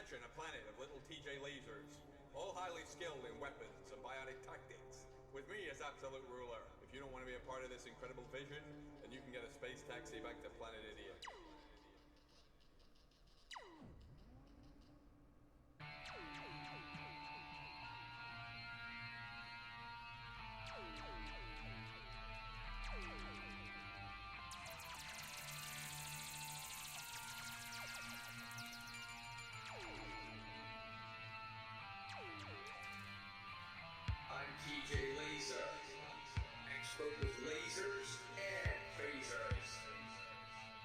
Imagine a planet of little TJ lasers, all highly skilled in weapons and biotic tactics, with me as absolute ruler. If you don't want to be a part of this incredible vision, then you can get a space taxi back to Planet Idiot. I'm TJ Laser, expert with lasers and phasers.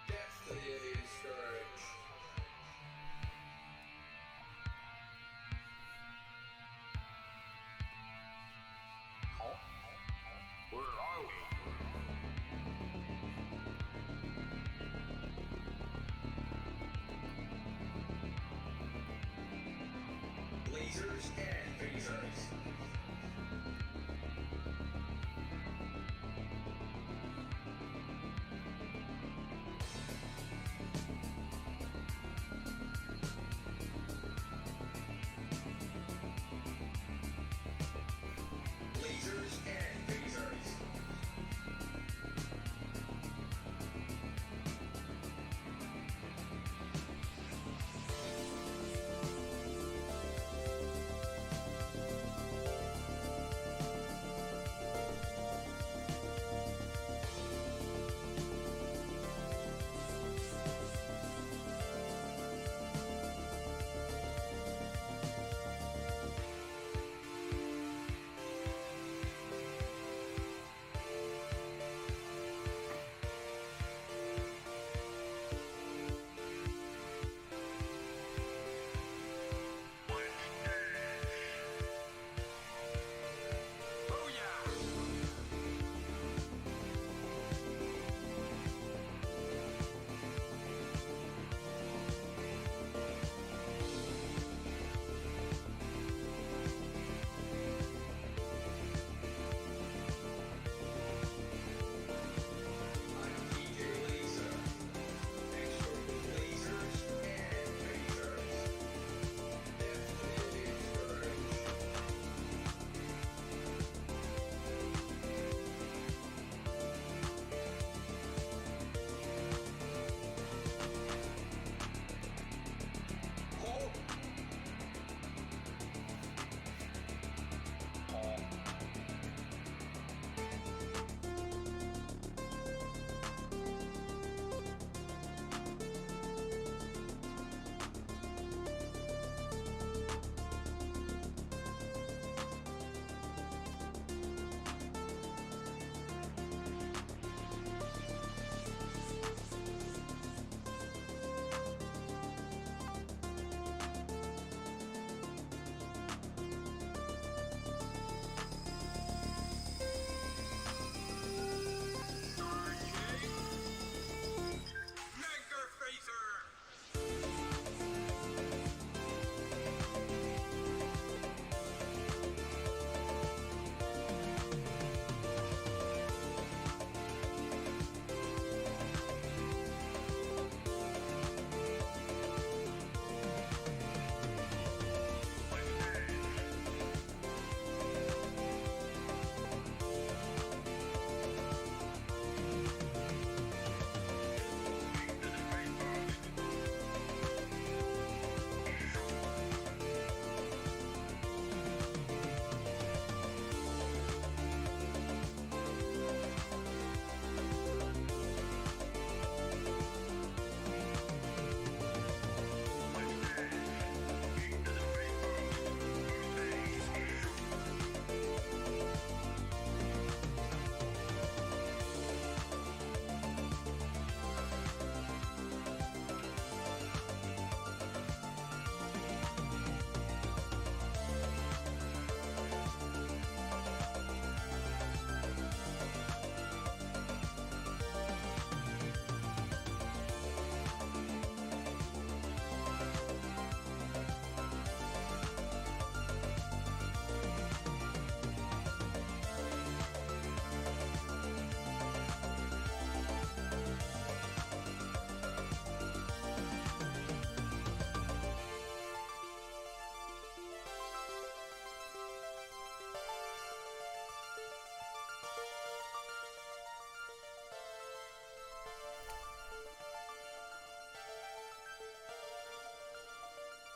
That's the Alien Scourge. Where are we? Lasers and phasers.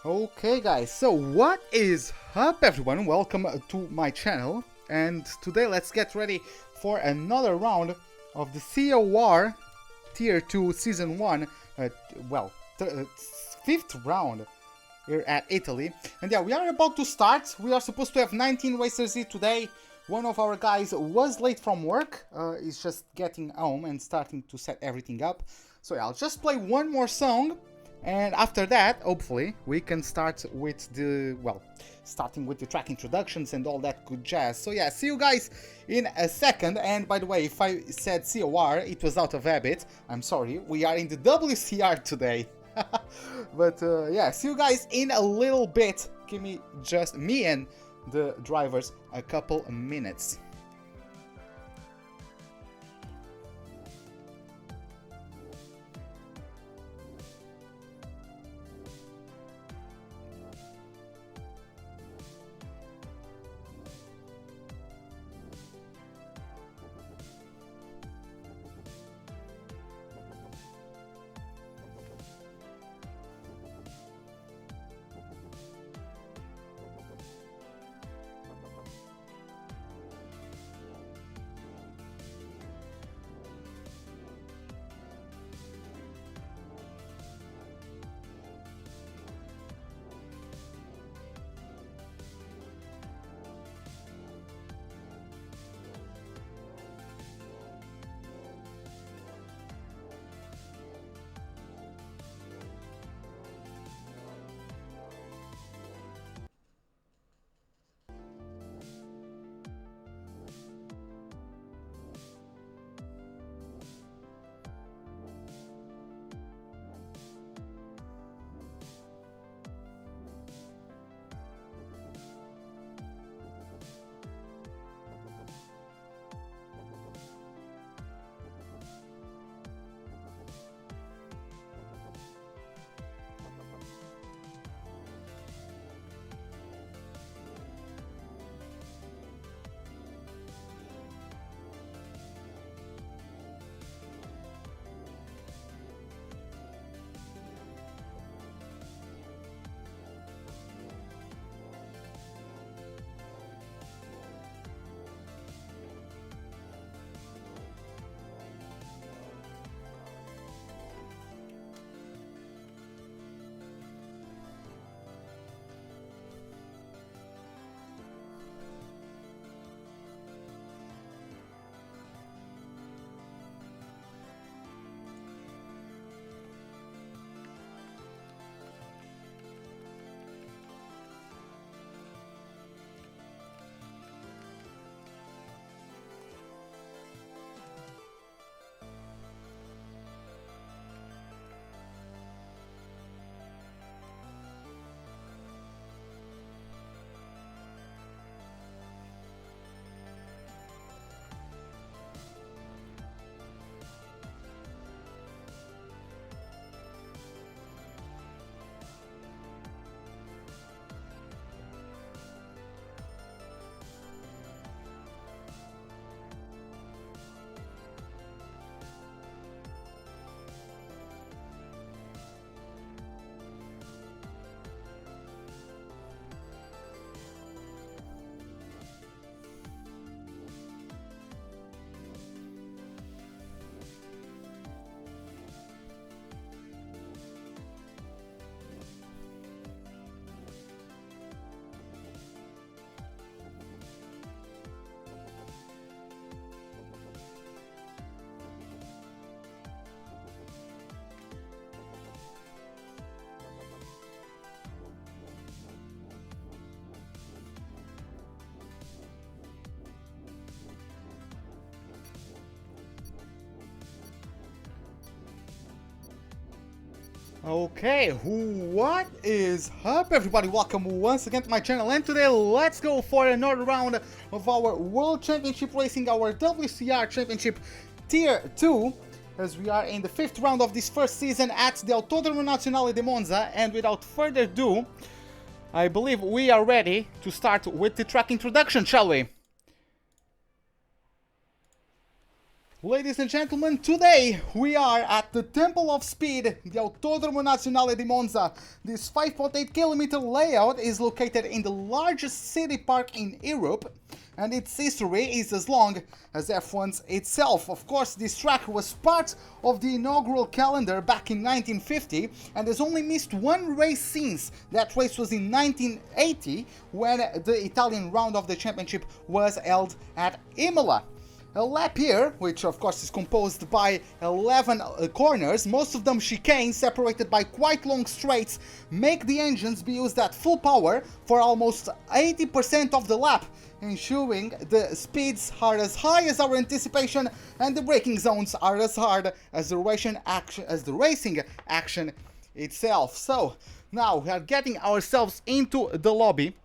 Okay guys, so what is up everyone? Welcome to my channel, and today let's get ready for another round of the COR Tier 2 Season 1, fifth round here at Italy. And yeah, we are about to start. We are supposed to have 19 racers here today. One of our guys was late from work, he's just getting home and starting to set everything up. So yeah, I'll just play one more song. And after that, hopefully, we can start with the, starting with the track introductions and all that good jazz. So yeah, see you guys in a second. And by the way, if I said COR, it was out of habit. I'm sorry, we are in the WCR today. But yeah, see you guys in a little bit. Give me just me and the drivers a couple minutes. Okay, what is up everybody? Welcome once again to my channel, and today let's go for another round of our World Championship Racing, our WCR Championship Tier 2, as we are in the 5th round of this first season at the Autodromo Nazionale di Monza. And without further ado, I believe we are ready to start with the track introduction, shall we? Ladies and gentlemen, today we are at the Temple of Speed, the Autodromo Nazionale di Monza. This 5.8 kilometer layout is located in the largest city park in Europe, and its history is as long as F1's itself. Of course, this track was part of the inaugural calendar back in 1950 and has only missed one race since. That race was in 1980 when the Italian round of the championship was held at Imola. A lap here, which of course is composed by 11 corners, most of them chicanes separated by quite long straights, make the engines be used at full power for almost 80% of the lap, ensuring the speeds are as high as our anticipation and the braking zones are as hard as the racing action itself. So now we are getting ourselves into the lobby,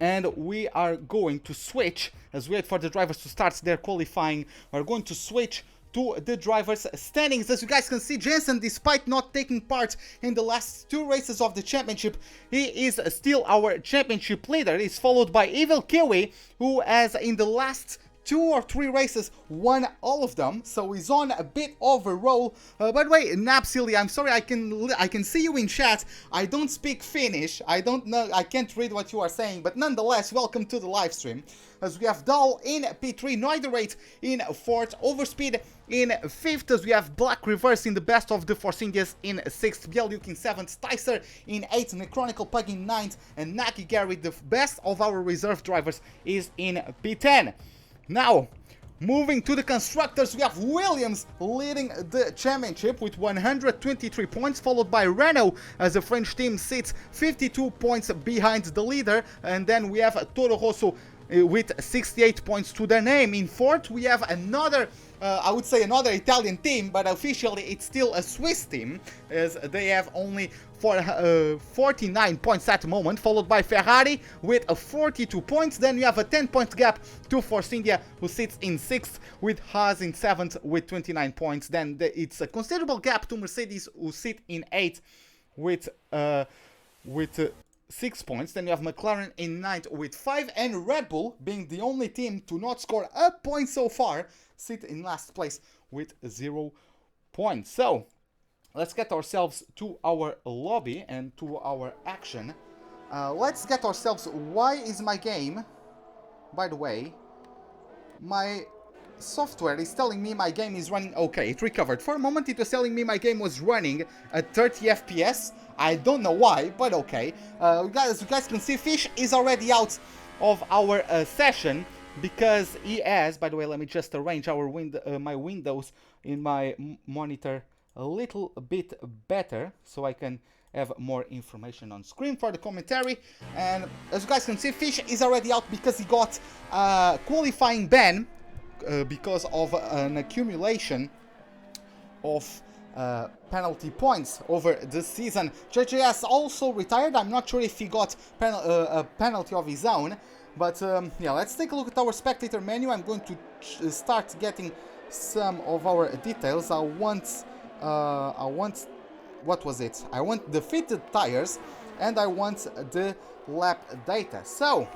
and we are going to switch, as we wait for the drivers to start their qualifying, we're going to switch to the drivers' standings. As you guys can see, Jensen, despite not taking part in the last two races of the championship, he is still our championship leader. He's followed by Evil Kiwi, who has in the last 2 or 3 races won all of them, so he's on a bit of a roll. By the way, Napsilly, I'm sorry, I can see you in chat. I don't speak Finnish, I don't know, I can't read what you are saying, but nonetheless, welcome to the live stream. As we have Dahl in P3, Noiderate in 4th, Overspeed in 5th, as we have Black Reverse in the best of the Force Indias in 6th, Bieluk in 7th, Tyser in 8th, Necronical Pug in 9th, and Naki Gary, the best of our reserve drivers, is in P10. Now, moving to the constructors, we have Williams leading the championship with 123 points, followed by Renault as the French team sits 52 points behind the leader, and then we have Toro Rosso with 68 points to their name. In 4th, we have another, I would say another Italian team, but officially it's still a Swiss team, as they have only 49 points at the moment, followed by Ferrari with 42 points. Then you have a 10-point gap to Force India, who sits in 6th, with Haas in 7th with 29 points. Then it's a considerable gap to Mercedes, who sit in 8th with 6 points. Then you have McLaren in 9th with 5, and Red Bull, being the only team to not score a point so far, sit in last place with 0 points. So let's get ourselves to our lobby and to our action. Let's get ourselves... Why is my game... By the way, my software is telling me my game is running okay. It recovered. For a moment it was telling me my game was running at 30 FPS. I don't know why, but okay. As you guys can see, Fish is already out of our session because he has... By the way, let me just arrange our my windows in my monitor a little bit better so I can have more information on screen for the commentary. And as you guys can see, Fish is already out because he got a qualifying ban because of an accumulation of penalty points over the season. JJS also retired. I'm not sure if he got a penalty of his own, but yeah, let's take a look at our spectator menu. I'm going to start getting some of our details. I want what was it? I want the fitted tires and I want the lap data. So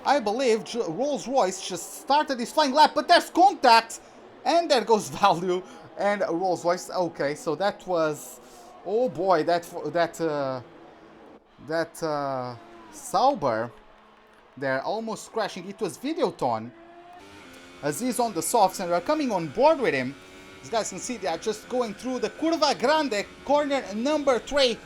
I believe Rolls-Royce just started his flying lap, but there's contact and there goes value and Rolls-Royce. Okay, so that was, oh boy, that Sauber there almost crashing. It was Videoton as he's on the softs and we're coming on board with him. As you guys can see, they are just going through the Curva Grande, corner number 3,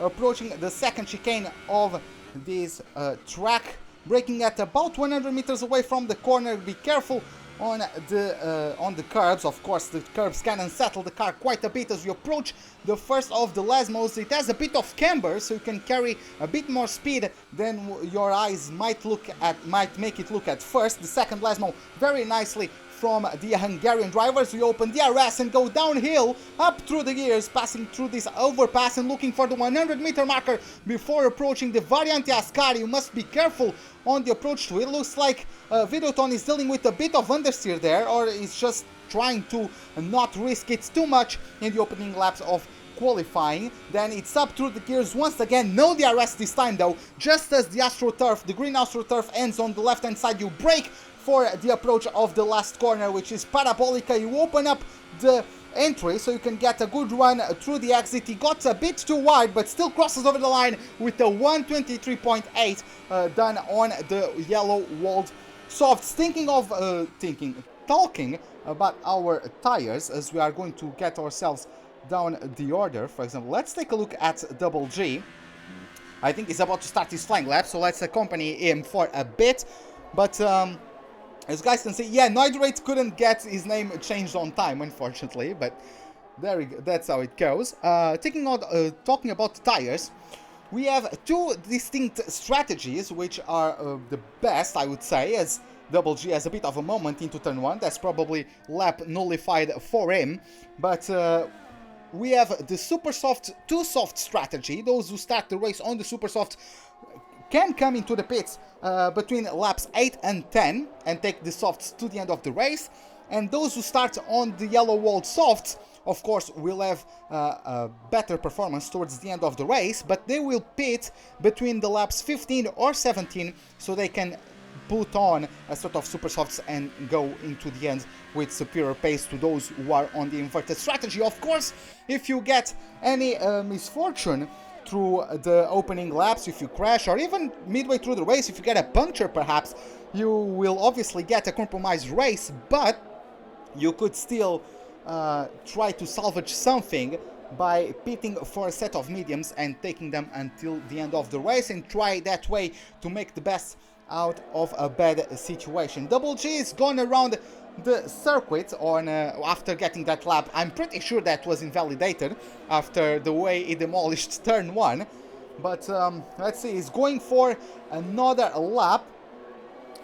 approaching the second chicane of this track, braking at about 100 meters away from the corner. Be careful on the curbs. Of course, the curbs can unsettle the car quite a bit as you approach the first of the Lesmos. It has a bit of camber, so you can carry a bit more speed than your eyes might make it look at first. The second Lesmo very nicely from the Hungarian drivers. We open DRS and go downhill up through the gears, passing through this overpass and looking for the 100-meter marker before approaching the Variante Ascari. You must be careful on the approach to it. Looks like Videoton is dealing with a bit of understeer there, or is just trying to not risk it too much in the opening laps of qualifying. Then it's up through the gears once again. No DRS this time though. Just as the AstroTurf, the green AstroTurf ends on the left hand side, you brake for the approach of the last corner, which is Parabolica. You open up the entry so you can get a good run through the exit. He got a bit too wide, but still crosses over the line with a 123.8 done on the yellow walled softs. Talking about our tires, as we are going to get ourselves down the order. For example, let's take a look at Double G. I think he's about to start his flying lap, so let's accompany him for a bit. But as you guys can see, yeah, Noidrate couldn't get his name changed on time, unfortunately, but there we go. That's how it goes. Talking about tires, we have two distinct strategies, which are the best, I would say, as Double G has a bit of a moment into turn 1. That's probably lap nullified for him. But we have the super soft, too soft strategy. Those who start the race on the super soft can come into the pits between laps 8 and 10 and take the softs to the end of the race. And those who start on the yellow walled softs, of course, will have a better performance towards the end of the race, but they will pit between the laps 15 or 17 so they can put on a sort of super softs and go into the end with superior pace to those who are on the inverted strategy. Of course, if you get any misfortune through the opening laps, if you crash, or even midway through the race, if you get a puncture perhaps, you will obviously get a compromised race, but you could still try to salvage something by pitting for a set of mediums and taking them until the end of the race, and try that way to make the best out of a bad situation. Double G is gone around the circuit on after getting that lap. I'm pretty sure that was invalidated after the way he demolished turn 1. But let's see, he's going for another lap.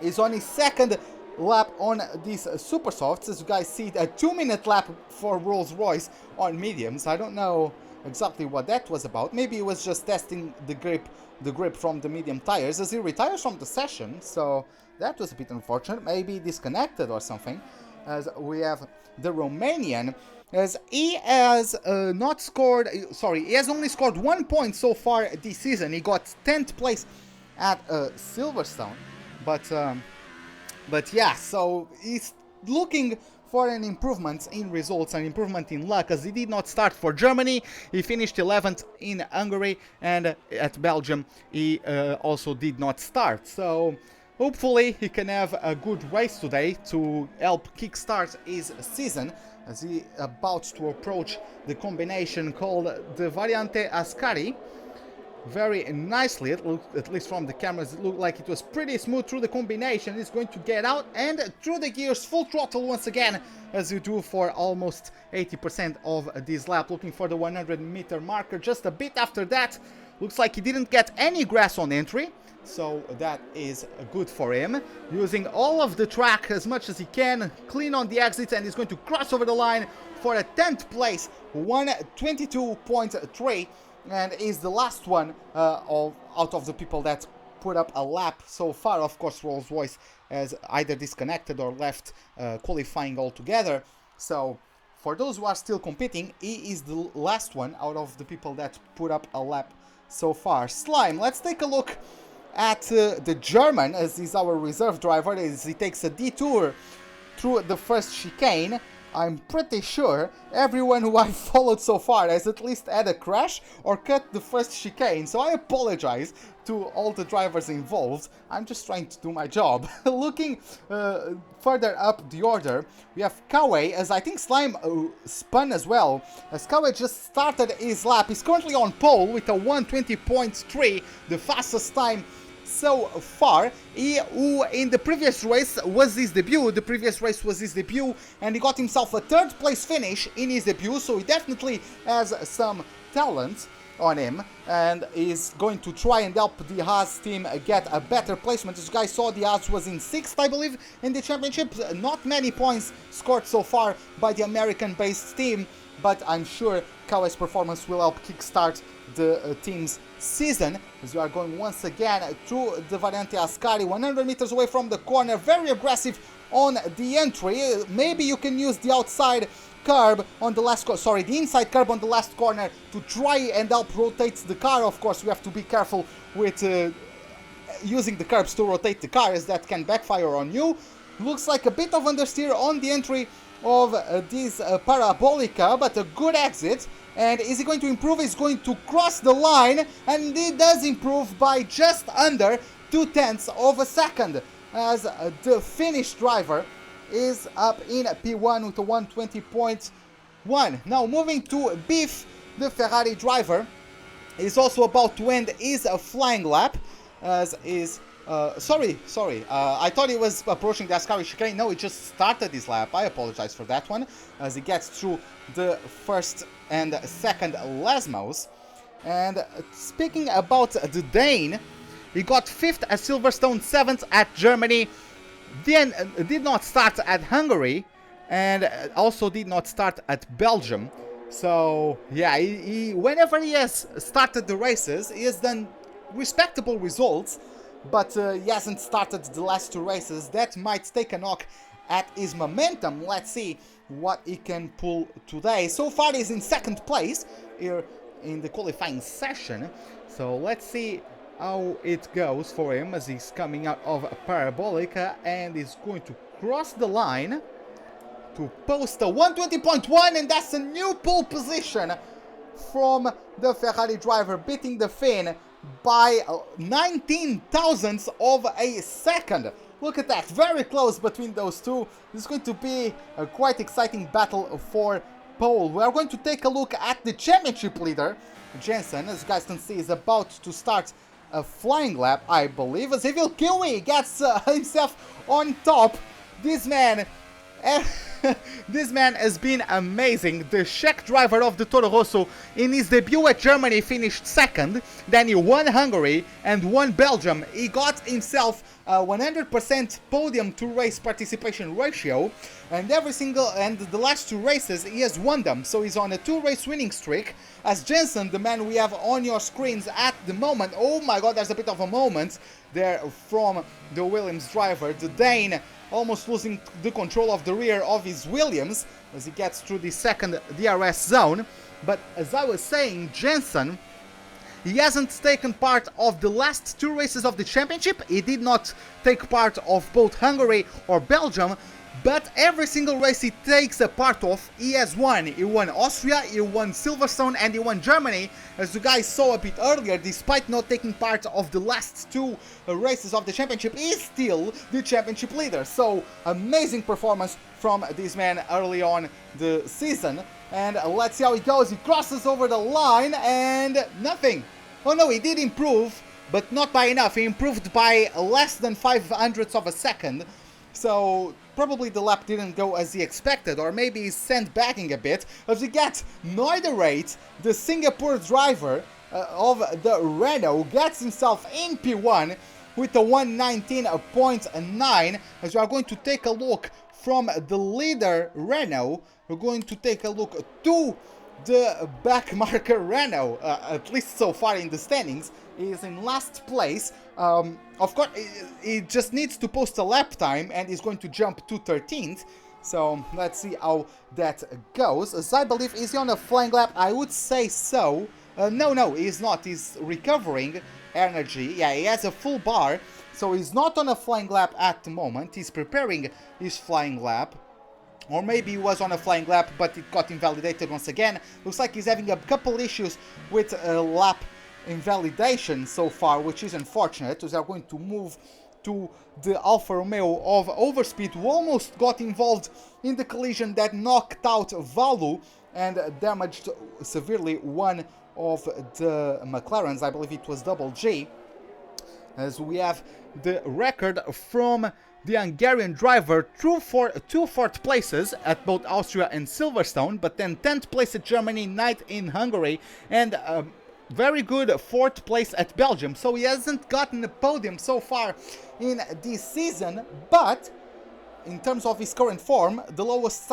He's on his second lap on these super softs. As you guys see, a 2-minute lap for Rolls-Royce on mediums. I don't know exactly what that was about. Maybe he was just testing the grip from the medium tires, as he retires from the session, so that was a bit unfortunate. Maybe disconnected or something. As we have the Romanian, as he has not scored, he has only scored 1 point so far this season. He got 10th place at Silverstone, but yeah, so he's looking for an improvement in results, an improvement in luck, as he did not start for Germany. He finished 11th in Hungary, and at Belgium he also did not start. So hopefully he can have a good race today to help kickstart his season, as he about to approach the combination called the Variante Ascari. Very nicely, it looked, at least from the cameras, it looked like it was pretty smooth through the combination. It's going to get out and through the gears, full throttle once again, as you do for almost 80% of this lap, looking for the 100-meter marker. Just a bit after that, looks like he didn't get any grass on entry, so that is good for him. Using all of the track as much as he can, clean on the exits, and he's going to cross over the line for a 10th place, 122.3. And is the last one out of the people that put up a lap so far. Of course, Rolls-Royce has either disconnected or left qualifying altogether. So for those who are still competing, he is the last one out of the people that put up a lap so far. Slime, let's take a look at the German, as he's our reserve driver, as he takes a detour through the first chicane. I'm pretty sure everyone who I've followed so far has at least had a crash or cut the first chicane, so I apologize to all the drivers involved. I'm just trying to do my job. Looking further up the order, we have Kawe, as I think Slime spun as well, as Kawe just started his lap. He's currently on pole with a 120.3, the fastest time so far. He, who in the previous race was his debut, and he got himself a 3rd place finish in his debut, so he definitely has some talent on him, and is going to try and help the Haas team get a better placement. As you guys saw, the Haas was in 6th, I believe, in the championship. Not many points scored so far by the American-based team, but I'm sure Kawe's performance will help kickstart the team's season, as we are going once again through the Variante Ascari, 100 meters away from the corner. Very aggressive on the entry. Maybe you can use the outside curb on the last the inside curb on the last corner to try and help rotate the car. Of course, we have to be careful with using the curbs to rotate the car, as that can backfire on you. Looks like a bit of understeer on the entry of this Parabolica, but a good exit. And is he going to improve? He's going to cross the line, and he does improve by just under 0.2 of a second, as the Finnish driver is up in P1 with a 120.1. Now moving to Beef, the Ferrari driver is also about to end his flying lap, as is sorry, I thought he was approaching the Ascari chicane. No, he just started his lap. I apologize for that one, as he gets through the first and second Lesmos. And speaking about the Dane, he got 5th at Silverstone, 7th at Germany, then did not start at Hungary, and also did not start at Belgium. So yeah, he whenever he has started the races, he has done respectable results, but he hasn't started the last 2 races. That might take a knock at his momentum. Let's see what he can pull today. So far he's in 2nd place here in the qualifying session, so let's see how it goes for him as he's coming out of Parabolica and is going to cross the line to post a 120.1, and that's a new pole position from the Ferrari driver, beating the Finn by 19 thousandths of a second. Look at that, very close between those two. This is going to be a quite exciting battle for pole. We are going to take a look at the championship leader, Jensen, as you guys can see, is about to start a flying lap, I believe, as Kimi gets himself on top. This man this man has been amazing. The Czech driver of the Toro Rosso in his debut at Germany finished 2nd, then he won Hungary and won Belgium. He got himself a 100% podium to race participation ratio, and the last 2 races he has won them, so he's on a 2-race winning streak. As Jensen, the man we have on your screens at the moment, oh my god, there's a bit of a moment there from the Williams driver, the Dane, almost losing the control of the rear of his Williams as he gets through the 2nd DRS zone. But as I was saying, Jensen, he hasn't taken part of the last 2 races of the championship. He did not take part of both Hungary or Belgium, but every single race he takes a part of, he has won. He won Austria, he won Silverstone, and he won Germany, as you guys saw a bit earlier. Despite not taking part of the last 2 races of the championship, he is still the championship leader. So, amazing performance from this man early on the season. And let's see how it goes. He crosses over the line and nothing. Oh no, he did improve, but not by enough. He improved by less than 0.05 of a second. So probably the lap didn't go as he expected, or maybe he's sandbagging a bit, as we get Noiderate, the Singapore driver of the Renault, gets himself in P1 with a 119.9. As we are going to take a look from the leader Renault, we're going to take a look to the backmarker Renault, at least so far in the standings, is in last place. Of course, he just needs to post a lap time and is going to jump to 13th. So let's see how that goes. As I believe, is he on a flying lap? I would say so. No, he's not. He's recovering energy. Yeah, he has a full bar, so he's not on a flying lap at the moment. He's preparing his flying lap. Or maybe he was on a flying lap, but it got invalidated once again. Looks like he's having a couple issues with lap invalidation so far, which is unfortunate, as they are going to move to the Alfa Romeo of Overspeed, who almost got involved in the collision that knocked out Valu and damaged severely one of the McLarens. I believe it was Double G. As we have the record from the Hungarian driver through two fourth places at both Austria and Silverstone, but then 10th place at Germany, 9th in Hungary, and very good 4th place at Belgium. So he hasn't gotten a podium so far in this season, but in terms of his current form, the lowest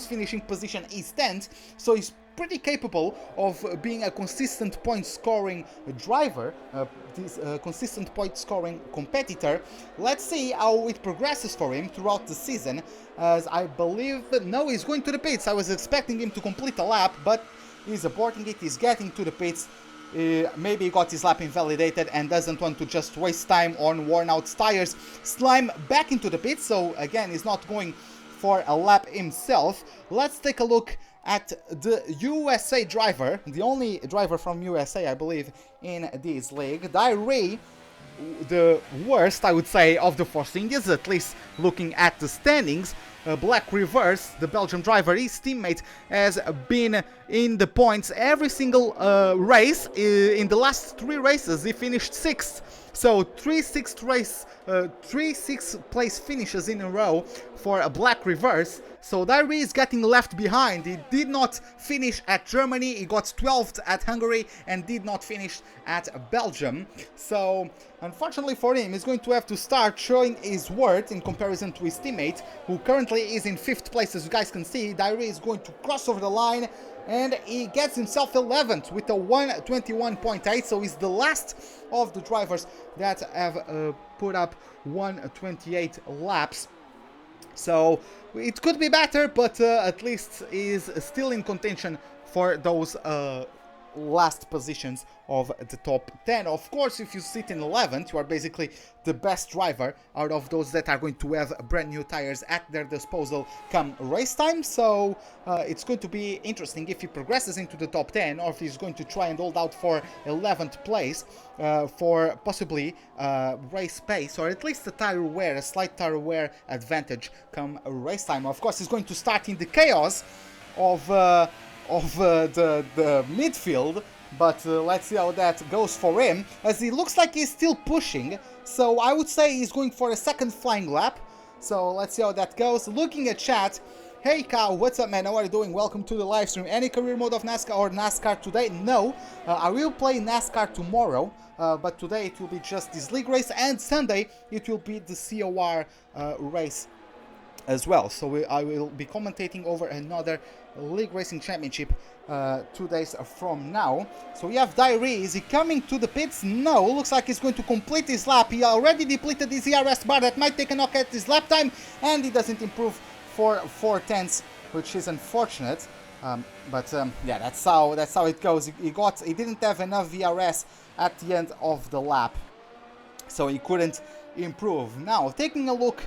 finishing position is 10th, so he's pretty capable of being a consistent point scoring driver, consistent point scoring competitor. Let's see how it progresses for him throughout the season, as I believe, no, he's going to the pits. I was expecting him to complete a lap, but he's aborting it. He's getting to the pits. maybe he got his lap invalidated and doesn't want to just waste time on worn out tires. Slime back into the pit, so again he's not going for a lap himself. Let's take a look at the USA driver, the only driver from USA I believe in this league. Diary, the worst I would say of the Force Indians, at least looking at the standings. Black Reverse, the Belgian driver, his teammate, has been in the points every single race. In the last 3 races he finished 6th, so 3 6th place finishes in a row for a Black Reverse. So Diary is getting left behind. He did not finish at Germany, he got 12th at Hungary and did not finish at Belgium. So unfortunately for him, he's going to have to start showing his worth in comparison to his teammate, who currently is in 5th place. As you guys can see, Diary is going to cross over the line and he gets himself 11th with a 121.8, so he's the last of the drivers that have put up 128 laps. So it could be better, but at least is still in contention for those last positions of the top 10. Of course, if you sit in 11th, you are basically the best driver out of those that are going to have brand new tires at their disposal come race time. So it's going to be interesting if he progresses into the top 10, or if he's going to try and hold out for 11th place for possibly race pace, or at least a tire wear, a slight tire wear advantage come race time. Of course, he's going to start in the chaos of the midfield, but let's see how that goes for him, as he looks like he's still pushing. So I would say he's going for a second flying lap. So let's see how that goes. Looking at chat, hey Cow, what's up man, how are you doing? Welcome to the live stream. Any career mode of NASCAR or NASCAR today? No, I will play NASCAR tomorrow, but today it will be just this league race, and Sunday it will be the COR race as well. So I will be commentating over another League Racing Championship 2 days from now. So we have Diary. Is he coming to the pits? No, looks like he's going to complete his lap. He already depleted his ERS bar. That might take a knock at his lap time, and he doesn't improve for 4/10, which is unfortunate. But yeah, that's how it goes. He didn't have enough VRS at the end of the lap, so he couldn't improve. Now taking a look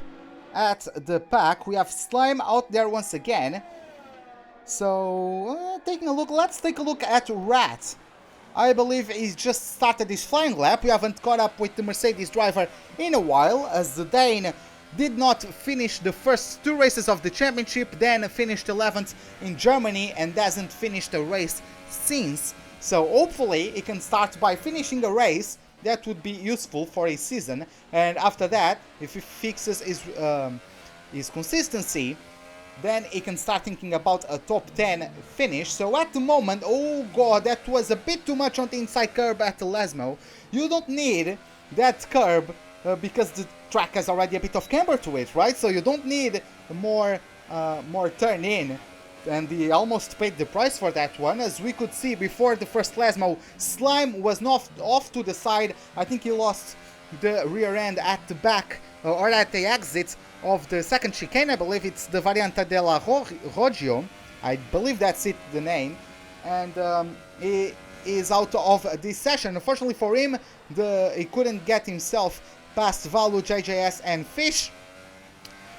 at the pack, we have Slime out there once again. So taking a look, let's take a look at Rat. I believe he's just started his flying lap. We haven't caught up with the Mercedes driver in a while, as the Dane did not finish the first 2 races of the championship, then finished 11th in Germany and hasn't finished a race since. So hopefully he can start by finishing a race. That would be useful for his season, and after that, if he fixes his consistency, then he can start thinking about a top 10 finish. So at the moment, oh god, that was a bit too much on the inside curb at the Lesmo. You don't need that curb because the track has already a bit of camber to it, right? So you don't need more turn in. And he almost paid the price for that one. As we could see before the first Lesmo, Slime was not off to the side. I think he lost the rear end at the back, or at the exit of the second chicane. I believe it's the Variante della Roggio. I believe that's it, the name. And he is out of this session. Unfortunately for him, he couldn't get himself past Valu, JJS and Fish.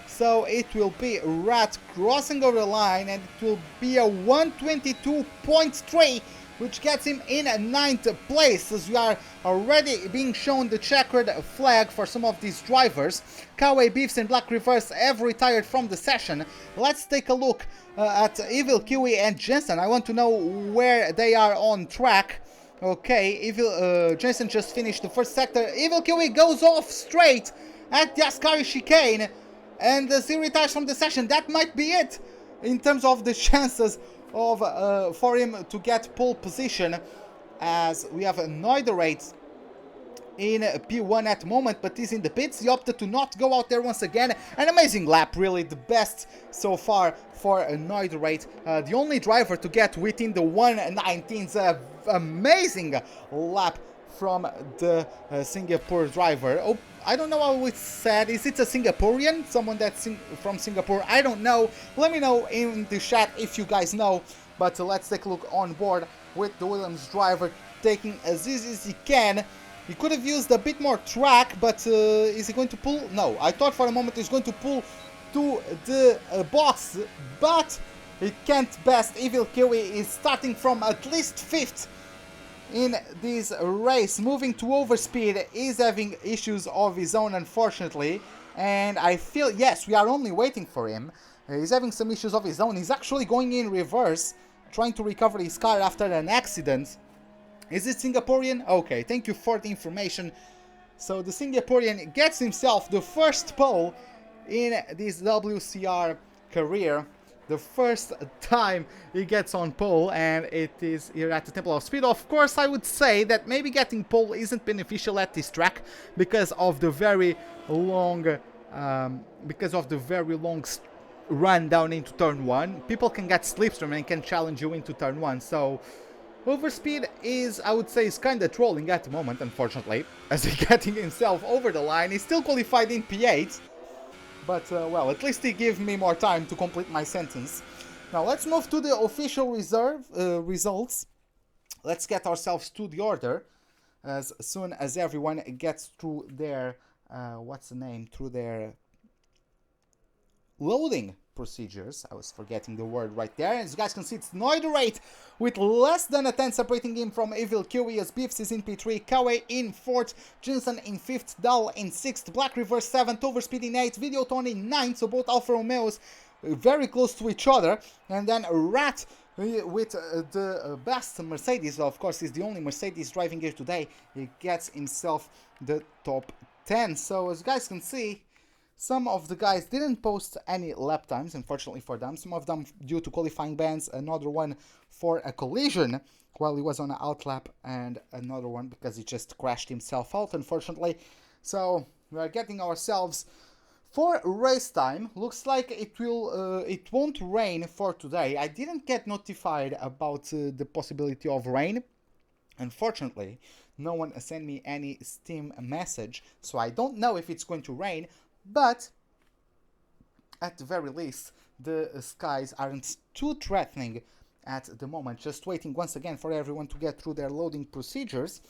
So it will be Rat crossing over the line, and it will be a 122.3, which gets him in 9th place, as we are already being shown the checkered flag for some of these drivers. Kawaii Beefs and Black Reverse have retired from the session. Let's take a look at Evil Kiwi and Jensen. I want to know where they are on track. Okay, Jensen just finished the first sector. Evil Kiwi goes off straight at the Ascari chicane, and he retires from the session. That might be it in terms of the chances of for him to get pole position, as we have a Noiderate in P1 at the moment, but he's in the pits. He opted to not go out there once again. An amazing lap, really, the best so far for a Noiderate. The only driver to get within the 119's amazing lap from the Singapore driver. Oh, I don't know how it's said. Is it a Singaporean? Someone that's from Singapore? I don't know. Let me know in the chat if you guys know. But let's take a look on board with the Williams driver taking as easy as he can. He could have used a bit more track, but is he going to pull? No, I thought for a moment he's going to pull to the box, but he can't best. Evil Kiwi is starting from at least 5th in this race, moving to overspeed. Is having issues of his own, unfortunately, and I feel, yes, we are only waiting for him. He's having some issues of his own. He's actually going in reverse, trying to recover his car after an accident. Is it Singaporean? Okay, thank you for the information. So the Singaporean gets himself the first pole in this WCR career. The first time he gets on pole, and it is here at the Temple of Speed. Of course, I would say that maybe getting pole isn't beneficial at this track because of the very long, run down into turn 1. People can get slipstream and can challenge you into turn 1. So overspeed is, I would say, is kind of trolling at the moment, unfortunately, as he's getting himself over the line. He's still qualified in P8. But, well, at least he gave me more time to complete my sentence. Now, let's move to the official results. Let's get ourselves to the order as soon as everyone gets through their, through their loading procedures. I was forgetting the word right there. As you guys can see, it's Noiderate with less than a 10 separating him from Evil Kiwi, as Beefs is in P3, Kawe in 4th, Jinsen in 5th, Dal in 6th, Black Reverse 7th, Overspeed in 8th, Videoton in 9th, so both Alfa Romeos very close to each other, and then Rat with the best Mercedes. Of course, he's the only Mercedes driving here today. He gets himself the top 10. So as you guys can see, some of the guys didn't post any lap times, unfortunately for them. Some of them due to qualifying bans, another one for a collision while he was on an outlap, and another one because he just crashed himself out, unfortunately. So we are getting ourselves for race time. Looks like it won't rain for today. I didn't get notified about the possibility of rain. Unfortunately, no one sent me any Steam message, so I don't know if it's going to rain. But at the very least, the skies aren't too threatening at the moment. Just waiting once again for everyone to get through their loading procedures,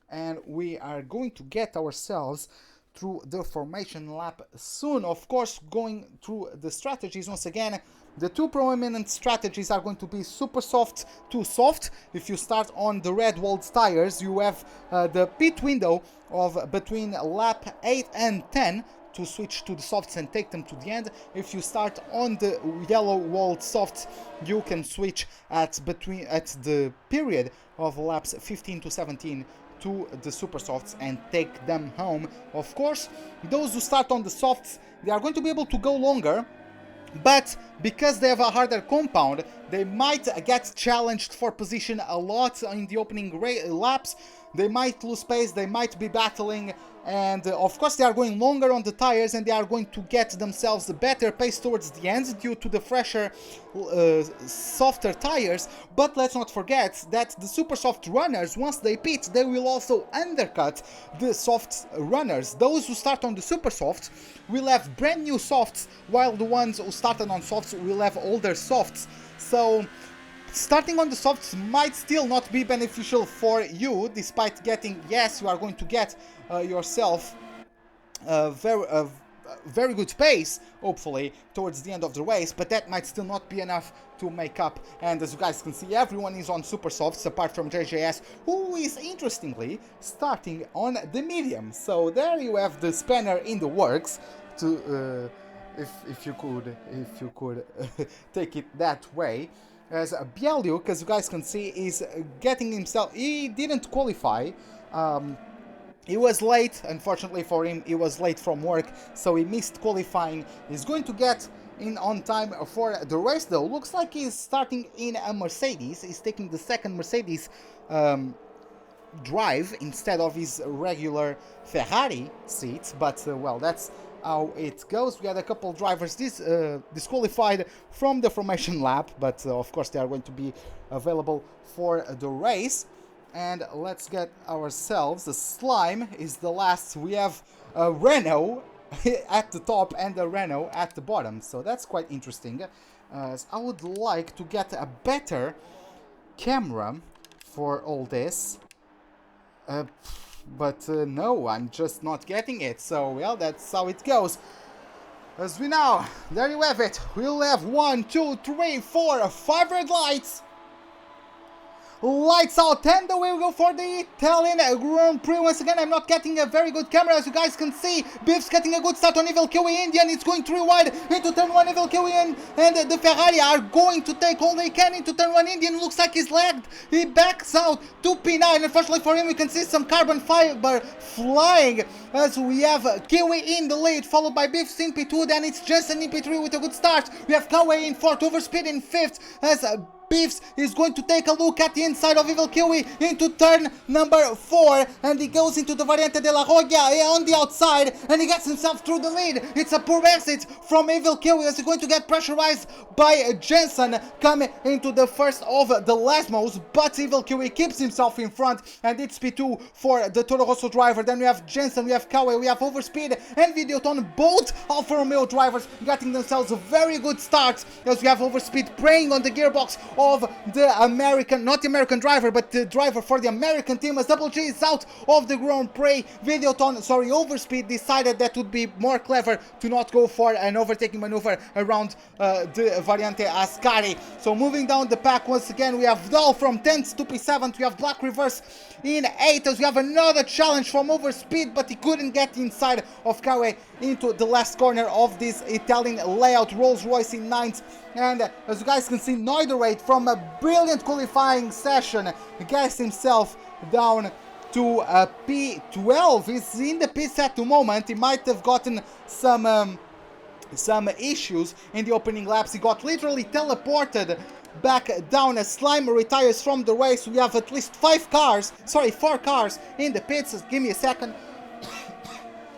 and we are going to get ourselves through the formation lap soon. Of course, going through the strategies once again. The two prominent strategies are going to be super soft to soft. If you start on the red walled tires, you have the pit window of between lap 8 and 10 to switch to the softs and take them to the end. If you start on the yellow walled softs, you can switch at the period of laps 15 to 17 to the super softs and take them home. Of course, those who start on the softs, they are going to be able to go longer, but because they have a harder compound, they might get challenged for position a lot in the opening laps. They might lose pace, they might be battling, and of course they are going longer on the tires, and they are going to get themselves a better pace towards the end due to the fresher, softer tires. But let's not forget that the super soft runners, once they pit, they will also undercut the soft runners. Those who start on the super softs will have brand new softs, while the ones who started on softs will have older softs. So starting on the softs might still not be beneficial for you, despite getting, yes, you are going to get yourself a very good pace, hopefully, towards the end of the race, but that might still not be enough to make up. And as you guys can see, everyone is on super softs, apart from JJS, who is, interestingly, starting on the medium. So there you have the spanner in the works, to if you could take it that way. As Bialuk, as you guys can see, is getting himself, he didn't qualify. He was late, unfortunately for him. He was late from work, so he missed qualifying. He's going to get in on time for the race, though. Looks like he's starting in a Mercedes. He's taking the second Mercedes drive instead of his regular Ferrari seat, but well, that's how it goes. We had a couple drivers disqualified from the formation lap, but of course they are going to be available for the race. And let's get ourselves, the slime is the last. We have a Renault at the top and a Renault at the bottom, so that's quite interesting. I would like to get a better camera for all this. But no, I'm just not getting it. So, well, that's how it goes. As we know, there you have it. We'll have 1, 2, 3, 4, 5 red lights. Lights out, and away we go for the Italian Grand Prix. Once again, I'm not getting a very good camera, as you guys can see. Biff's getting a good start on Evil Kiwi Indian. It's going 3 wide into turn 1. Evil Kiwi and the Ferrari are going to take all they can into turn 1. Indian looks like he's lagged. He backs out to P9. Unfortunately for him, we can see some carbon fiber flying as we have Kiwi in the lead, followed by Biff's in P2. Then it's Jensen in P3 with a good start. We have Kawe in 4th, Overspeed in 5th as Biffs is going to take a look at the inside of Evil Kiwi into turn number 4, and he goes into the Variante de la Roya on the outside, and he gets himself through the lead. It's a poor exit from Evil Kiwi as he's going to get pressurized by Jensen coming into the first of the Lasmos, but Evil Kiwi keeps himself in front, and it's P2 for the Toro Rosso driver. Then we have Jensen, we have Kawe, we have Overspeed and Videoton, both Alfa Romeo drivers getting themselves a very good start as we have Overspeed preying on the gearbox of the American, not the American driver, but the driver for the American team, as Double G is out of the Grand Prix. Overspeed decided that would be more clever to not go for an overtaking maneuver around the Variante Ascari. So moving down the pack once again, we have Dahl from 10th to P7th, we have Black Reverse in 8th, as we have another challenge from Overspeed, but he couldn't get inside of Kawe into the last corner of this Italian layout. Rolls Royce in 9th, and as you guys can see, Neuderate from a brilliant qualifying session gets himself down to P12. He's in the pits at the moment. He might have gotten some issues in the opening laps. He got literally teleported back down as Slime retires from the race. We have at least 4 cars in the pits. Give me a second.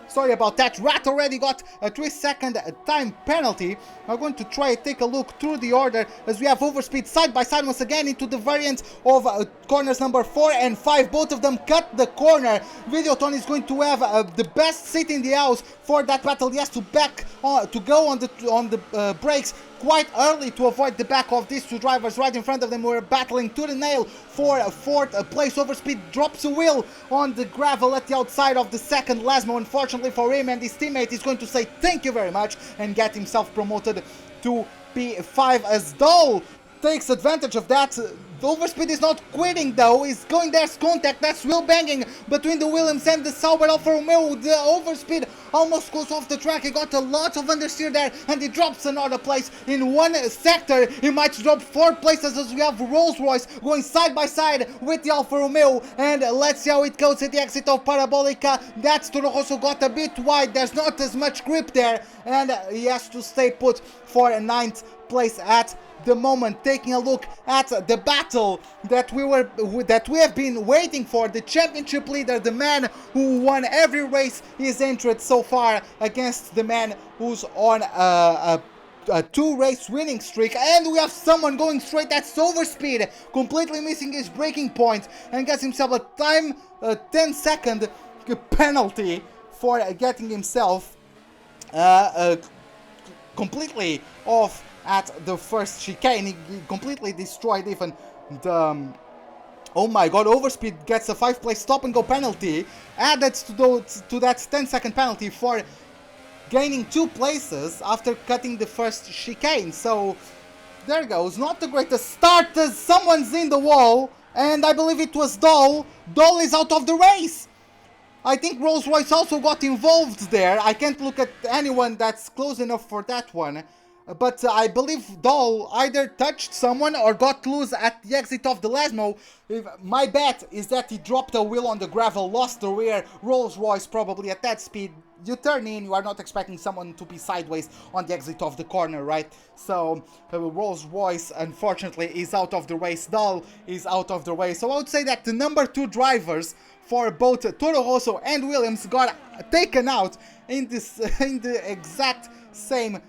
Sorry about that. Rat already got a 3-second time penalty. We're going to try to take a look through the order as we have Overspeed side by side once again into the variant of corners number 4 and 5. Both of them cut the corner. Videoton is going to have the best seat in the house for that battle. He has to go on the brakes quite early to avoid the back of these 2 drivers right in front of them. We're battling to the nail for a 4th place. Overspeed drops a wheel on the gravel at the outside of the second Lasmo. Unfortunately for him and his teammate, is going to say thank you very much and get himself promoted to P5 as Dahl takes advantage of that. Overspeed is not quitting though, he's going there's contact, that's wheel banging between the Williams and the Sauber Alfa Romeo. The Overspeed almost goes off the track. He got a lot of understeer there and he drops another place in one sector. He might drop 4 places as we have Rolls Royce going side by side with the Alfa Romeo, and let's see how it goes at the exit of Parabolica. That's Toro Rosso got a bit wide, there's not as much grip there, and he has to stay put for a 9th place at the moment. Taking a look at the battle that we have been waiting for, the championship leader, the man who won every race he's entered so far, against the man who's on a 2-race winning streak, and we have someone going straight. That's Overspeed, completely missing his braking point and gets himself a 10-second penalty for getting himself completely off at the first chicane. He completely destroyed even the... oh my god, Overspeed gets a 5-place stop and go penalty added to that 10-second penalty for gaining 2 places after cutting the first chicane. So there goes, not the greatest start as someone's in the wall, and I believe it was Dahl. Dahl is out of the race. I think Rolls Royce also got involved there. I can't look at anyone that's close enough for that one. But I believe Dahl either touched someone or got loose at the exit of the Lasmo. My bet is that he dropped a wheel on the gravel, lost the rear. Rolls Royce probably at that speed. You turn in, you are not expecting someone to be sideways on the exit of the corner, right? So Rolls Royce unfortunately is out of the race. Dahl is out of the race. So I would say that the number 2 drivers for both Toro Rosso and Williams got taken out in the exact same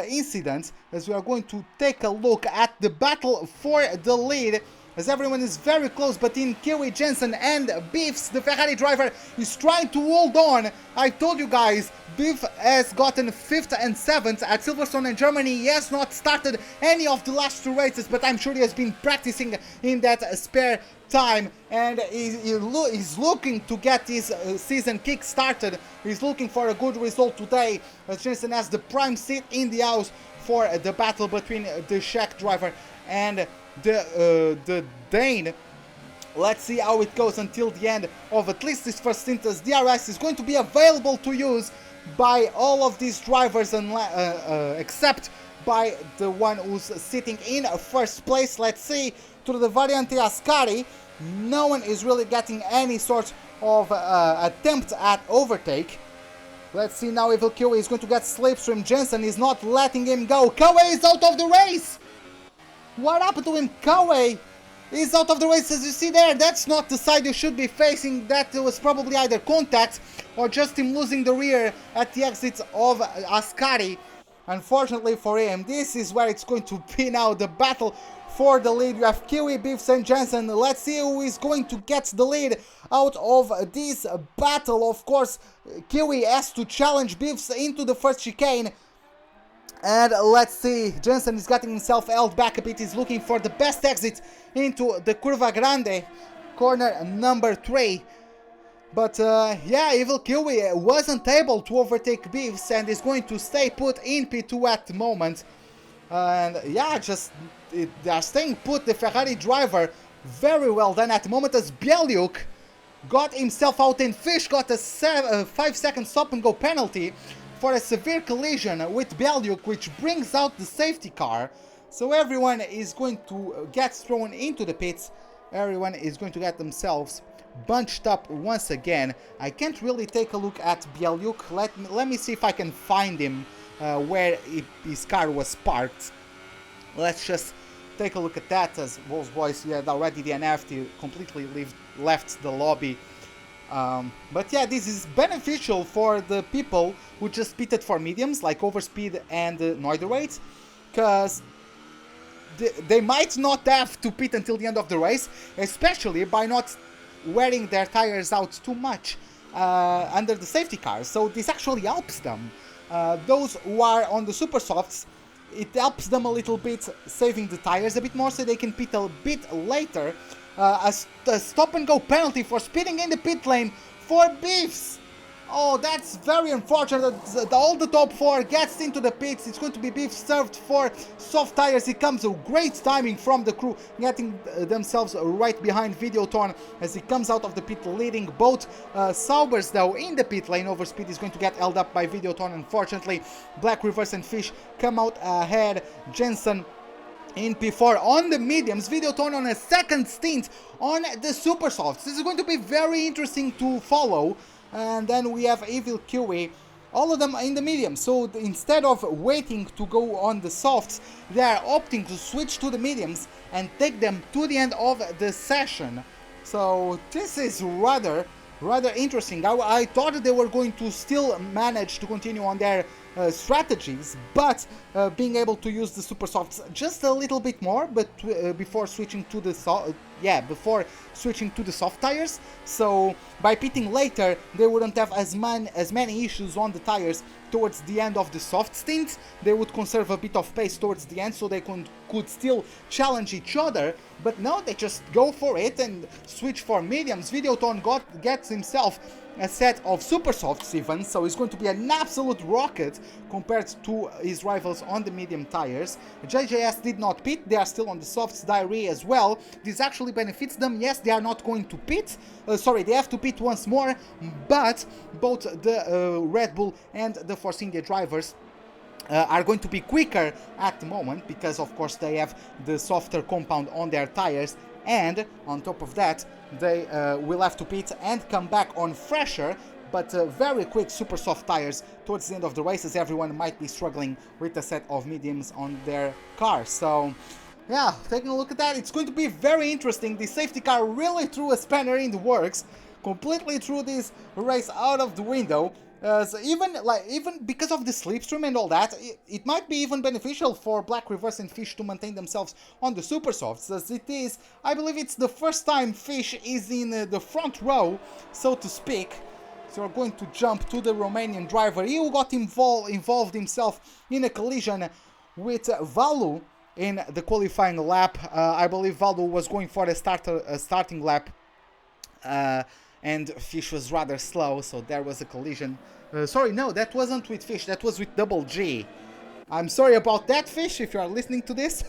incident, as we are going to take a look at the battle for the lead as everyone is very close between Kiwi, Jensen and Beefs. The Ferrari driver is trying to hold on. I told you guys, Beef has gotten 5th and 7th at Silverstone in Germany. He has not started any of the last 2 races, but I'm sure he has been practicing in that spare time, and he's looking to get his season kick started. He's looking for a good result today, as Jensen has the prime seat in the house for the battle between the Czech driver and the Dane. Let's see how it goes until the end of at least this first stint, as DRS is going to be available to use by all of these drivers, except by the one who's sitting in first place. Let's see, to the Variante Ascari, no one is really getting any sort of attempt at overtake. Let's see now if Kiwi is going to get slipstream. Jensen is not letting him go. Kawe is out of the race! What happened to him? Kawe is out of the race, as you see there. That's not the side you should be facing. That was probably either contact or just him losing the rear at the exit of Ascari. Unfortunately for him, this is where it's going to be now, the battle for the lead. You have Kiwi, Beefs and Jensen. Let's see who is going to get the lead out of this battle. Of course, Kiwi has to challenge Beefs into the first chicane. And let's see, Jensen is getting himself held back a bit. He's looking for the best exit into the Curva Grande, corner number 3. But yeah, Evil Kiwi wasn't able to overtake Beefs and is going to stay put in P2 at the moment. And yeah, they are staying put, the Ferrari driver. Very well done at the moment, as Bielyuk got himself out in Fish, got a 5-second stop and go penalty for a severe collision with Bielyuk, which brings out the safety car. So everyone is going to get thrown into the pits. Everyone is going to get themselves bunched up once again. I can't really take a look at Bielyuk. Let me see if I can find him where his car was parked. Let's just take a look at that, as Wolves Boys had already DNF'd. He completely left the lobby. But yeah, this is beneficial for the people who just pitted for mediums like Overspeed and Noiderweight, because they might not have to pit until the end of the race, especially by not wearing their tires out too much under the safety car. So this actually helps them. Those who are on the super softs, it helps them a little bit, saving the tires a bit more so they can pit a bit later. A stop and go penalty for speeding in the pit lane for Beefs. Oh, that's very unfortunate. All the top 4 gets into the pits. It's going to be Beefs served for soft tires. It comes a great timing from the crew, getting themselves right behind Videoton as he comes out of the pit, leading both Saubers though in the pit lane. Overspeed is going to get held up by Videoton, unfortunately. Black Reverse and Fish come out ahead. Jensen in P4 on the mediums, Videoton on a second stint on the super softs. This is going to be very interesting to follow. And then we have Evil Kiwi, all of them in the mediums. So instead of waiting to go on the softs, they are opting to switch to the mediums and take them to the end of the session. So this is rather interesting. I thought they were going to still manage to continue on their strategies, but being able to use the super softs just a little bit more, but before switching to the soft tires. So by pitting later, they wouldn't have as many issues on the tires towards the end of the soft stint. They would conserve a bit of pace towards the end, so they could still challenge each other. But now they just go for it and switch for mediums. Videoton gets himself a set of super softs even, so he's going to be an absolute rocket compared to his rivals on the medium tires. JJS did not pit, they are still on the softs. Diary as well. This actually benefits them. Yes, they are not going to pit, they have to pit once more, but both the Red Bull and the Force India drivers are going to be quicker at the moment, because of course they have the softer compound on their tires, and on top of that they will have to pit and come back on fresher but very quick super soft tires towards the end of the race, as everyone might be struggling with a set of mediums on their car. So yeah, taking a look at that, it's going to be very interesting. The safety car really threw a spanner in the works, completely threw this race out of the window. So even because of the slipstream and all that, it might be even beneficial for Black Reverse and Fish to maintain themselves on the super softs, as it is, I believe it's the first time Fish is in the front row, so to speak. So we're going to jump to the Romanian driver. He got involved himself in a collision with Valu in the qualifying lap. I believe Valu was going for a starting lap, and Fish was rather slow, so there was a collision. Sorry, no, that wasn't with Fish, that was with Double G. I'm sorry about that, Fish, if you are listening to this.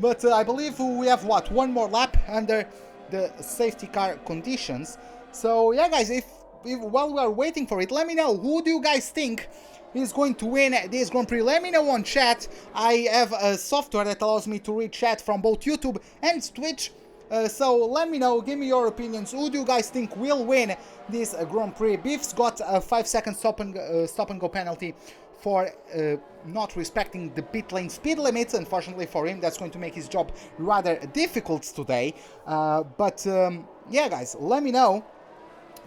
But I believe we have, what, one more lap under the safety car conditions. So, yeah, guys, if while we are waiting for it, let me know, who do you guys think is going to win this Grand Prix? Let me know on chat. I have a software that allows me to read chat from both YouTube and Twitch. So let me know, give me your opinions. Who do you guys think will win this Grand Prix? Biff's got a 5-second stop and go penalty for not respecting the pit lane speed limits. Unfortunately for him, that's going to make his job rather difficult today. Yeah, guys, let me know.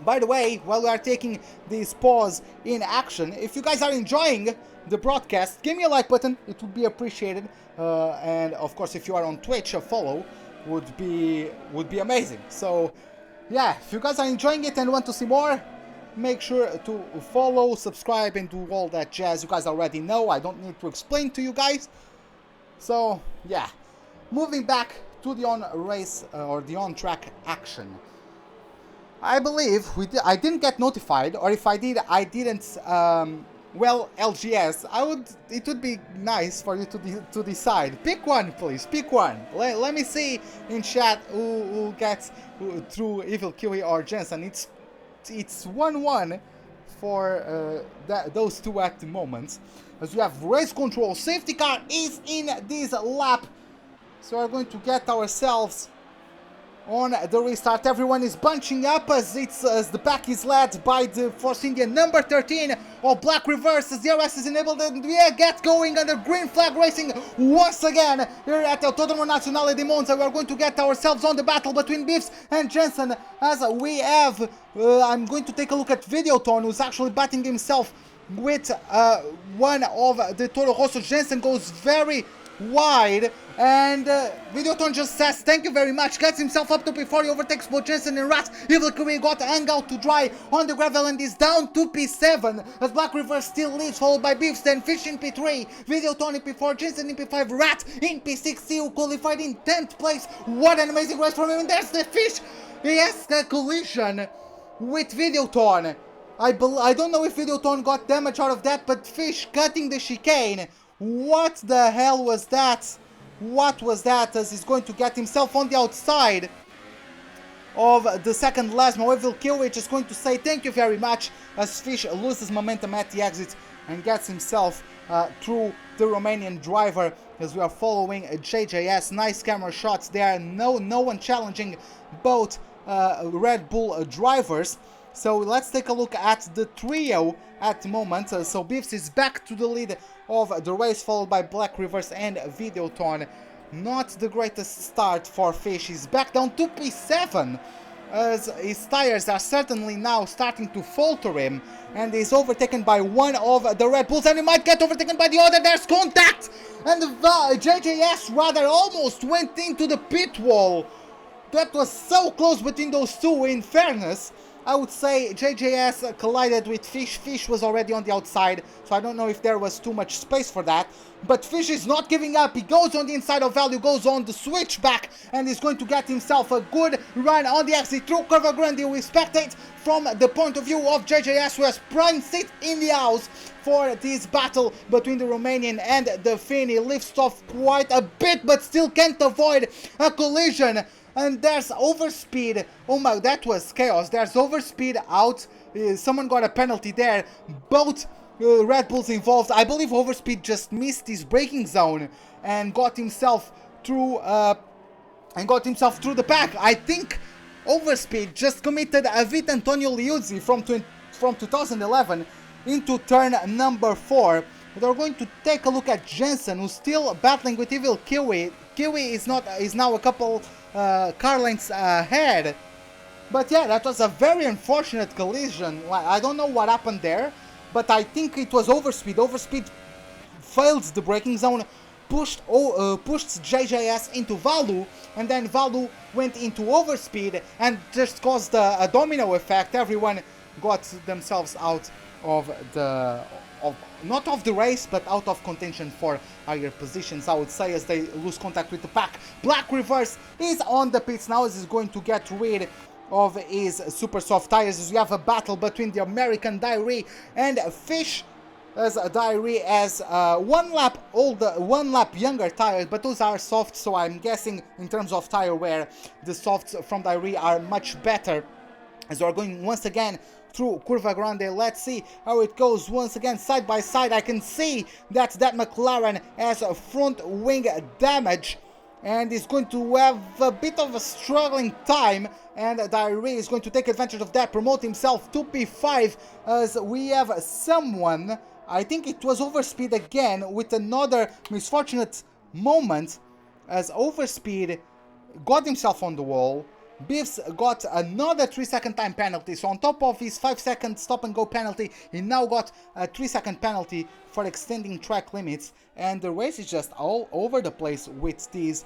By the way, while we are taking this pause in action, if you guys are enjoying the broadcast, give me a like button, it would be appreciated. And of course, if you are on Twitch, a follow would be amazing. So yeah, if you guys are enjoying it and want to see more, make sure to follow, subscribe, and do all that jazz. You guys already know, I don't need to explain to you guys. So yeah, moving back to the on-race or the on-track action. I believe I didn't get notified, or if I did, I didn't. Well, LGS, it would be nice for you to decide. Pick one, please. Pick one. Let me see in chat who gets through Evil Kiwi or Jensen. It's 1-1 for those two at the moment. As we have race control, safety car is in this lap, so we're going to get ourselves on the restart. Everyone is bunching up as the pack is led by the Force India number 13 of Black Reverse. As the RS is enabled, and we get going under green flag racing once again here at Autodromo Nazionale di Monza. We are going to get ourselves on the battle between Biffs and Jensen, as we have I'm going to take a look at Videoton, who's actually batting himself with one of the Toro Rosso. Jensen goes very wide, and Videoton just says thank you very much, gets himself up to P4, he overtakes both Jensen and Rat. Evil Kiwi got hang out to dry on the gravel and is down to P7, as Black River still leads, followed by Beefs, then Fish in P3, Videoton in P4, Jensen in P5, Rat in P6, who qualified in 10th place. What an amazing race from him, and there's the Fish. He has the collision with Videoton. I don't know if Videoton got damage out of that, but Fish cutting the chicane. What the hell was that? What was that? As he's going to get himself on the outside of the second Lasmo. Evil Kiwi is going to say thank you very much, as Fish loses momentum at the exit and gets himself through the Romanian driver, as we are following JJS. Nice camera shots there. No one challenging both Red Bull drivers. So let's take a look at the trio at the moment. So Biffs is back to the lead of the race, followed by Black Rivers and Videoton. Not the greatest start for Fish. He's back down to P7, as his tires are certainly now starting to falter him, and he's overtaken by one of the Red Bulls, and he might get overtaken by the other. There's contact, and JJS rather almost went into the pit wall. That was so close between those two. In fairness, I would say JJS collided with Fish. Fish was already on the outside, so I don't know if there was too much space for that. But Fish is not giving up. He goes on the inside of value, goes on the switchback, and is going to get himself a good run on the exit through Curva Grande. We spectate from the point of view of JJS, who has prime seat in the house for this battle between the Romanian and the Finn. He lifts off quite a bit, but still can't avoid a collision. And there's overspeed. Oh my, that was chaos. There's overspeed out. Someone got a penalty there. Both Red Bulls involved. I believe overspeed just missed his braking zone and got himself through the pack. I think overspeed just committed a Vit Antonio Liuzzi from 2011 into turn number 4. They're going to take a look at Jensen, who's still battling with Evil Kiwi. Kiwi is now a couple car lengths ahead, But yeah, that was a very unfortunate collision. I don't know what happened there, but I think it was overspeed. Overspeed failed the braking zone, pushed JJS into Valu, and then Valu went into overspeed and just caused a domino effect. Everyone got themselves out of the not of the race, but out of contention for higher positions, I would say, as they lose contact with the pack. Black Reverse is on the pits now, as he's going to get rid of his super soft tires, as we have a battle between the American Diary and Fish, as Diary has one lap younger tires, but those are soft, so I'm guessing in terms of tire wear, the softs from Diary are much better. As we're going once again through Curva Grande, let's see how it goes. Once again, side by side, I can see that McLaren has a front wing damage and is going to have a bit of a struggling time, and Diary is going to take advantage of that, promote himself to P5, as we have someone, I think it was Overspeed again, with another misfortunate moment, as Overspeed got himself on the wall. Biffs got another 3-second time penalty, so on top of his 5-second stop and go penalty, he now got a 3-second penalty for extending track limits, and the race is just all over the place with these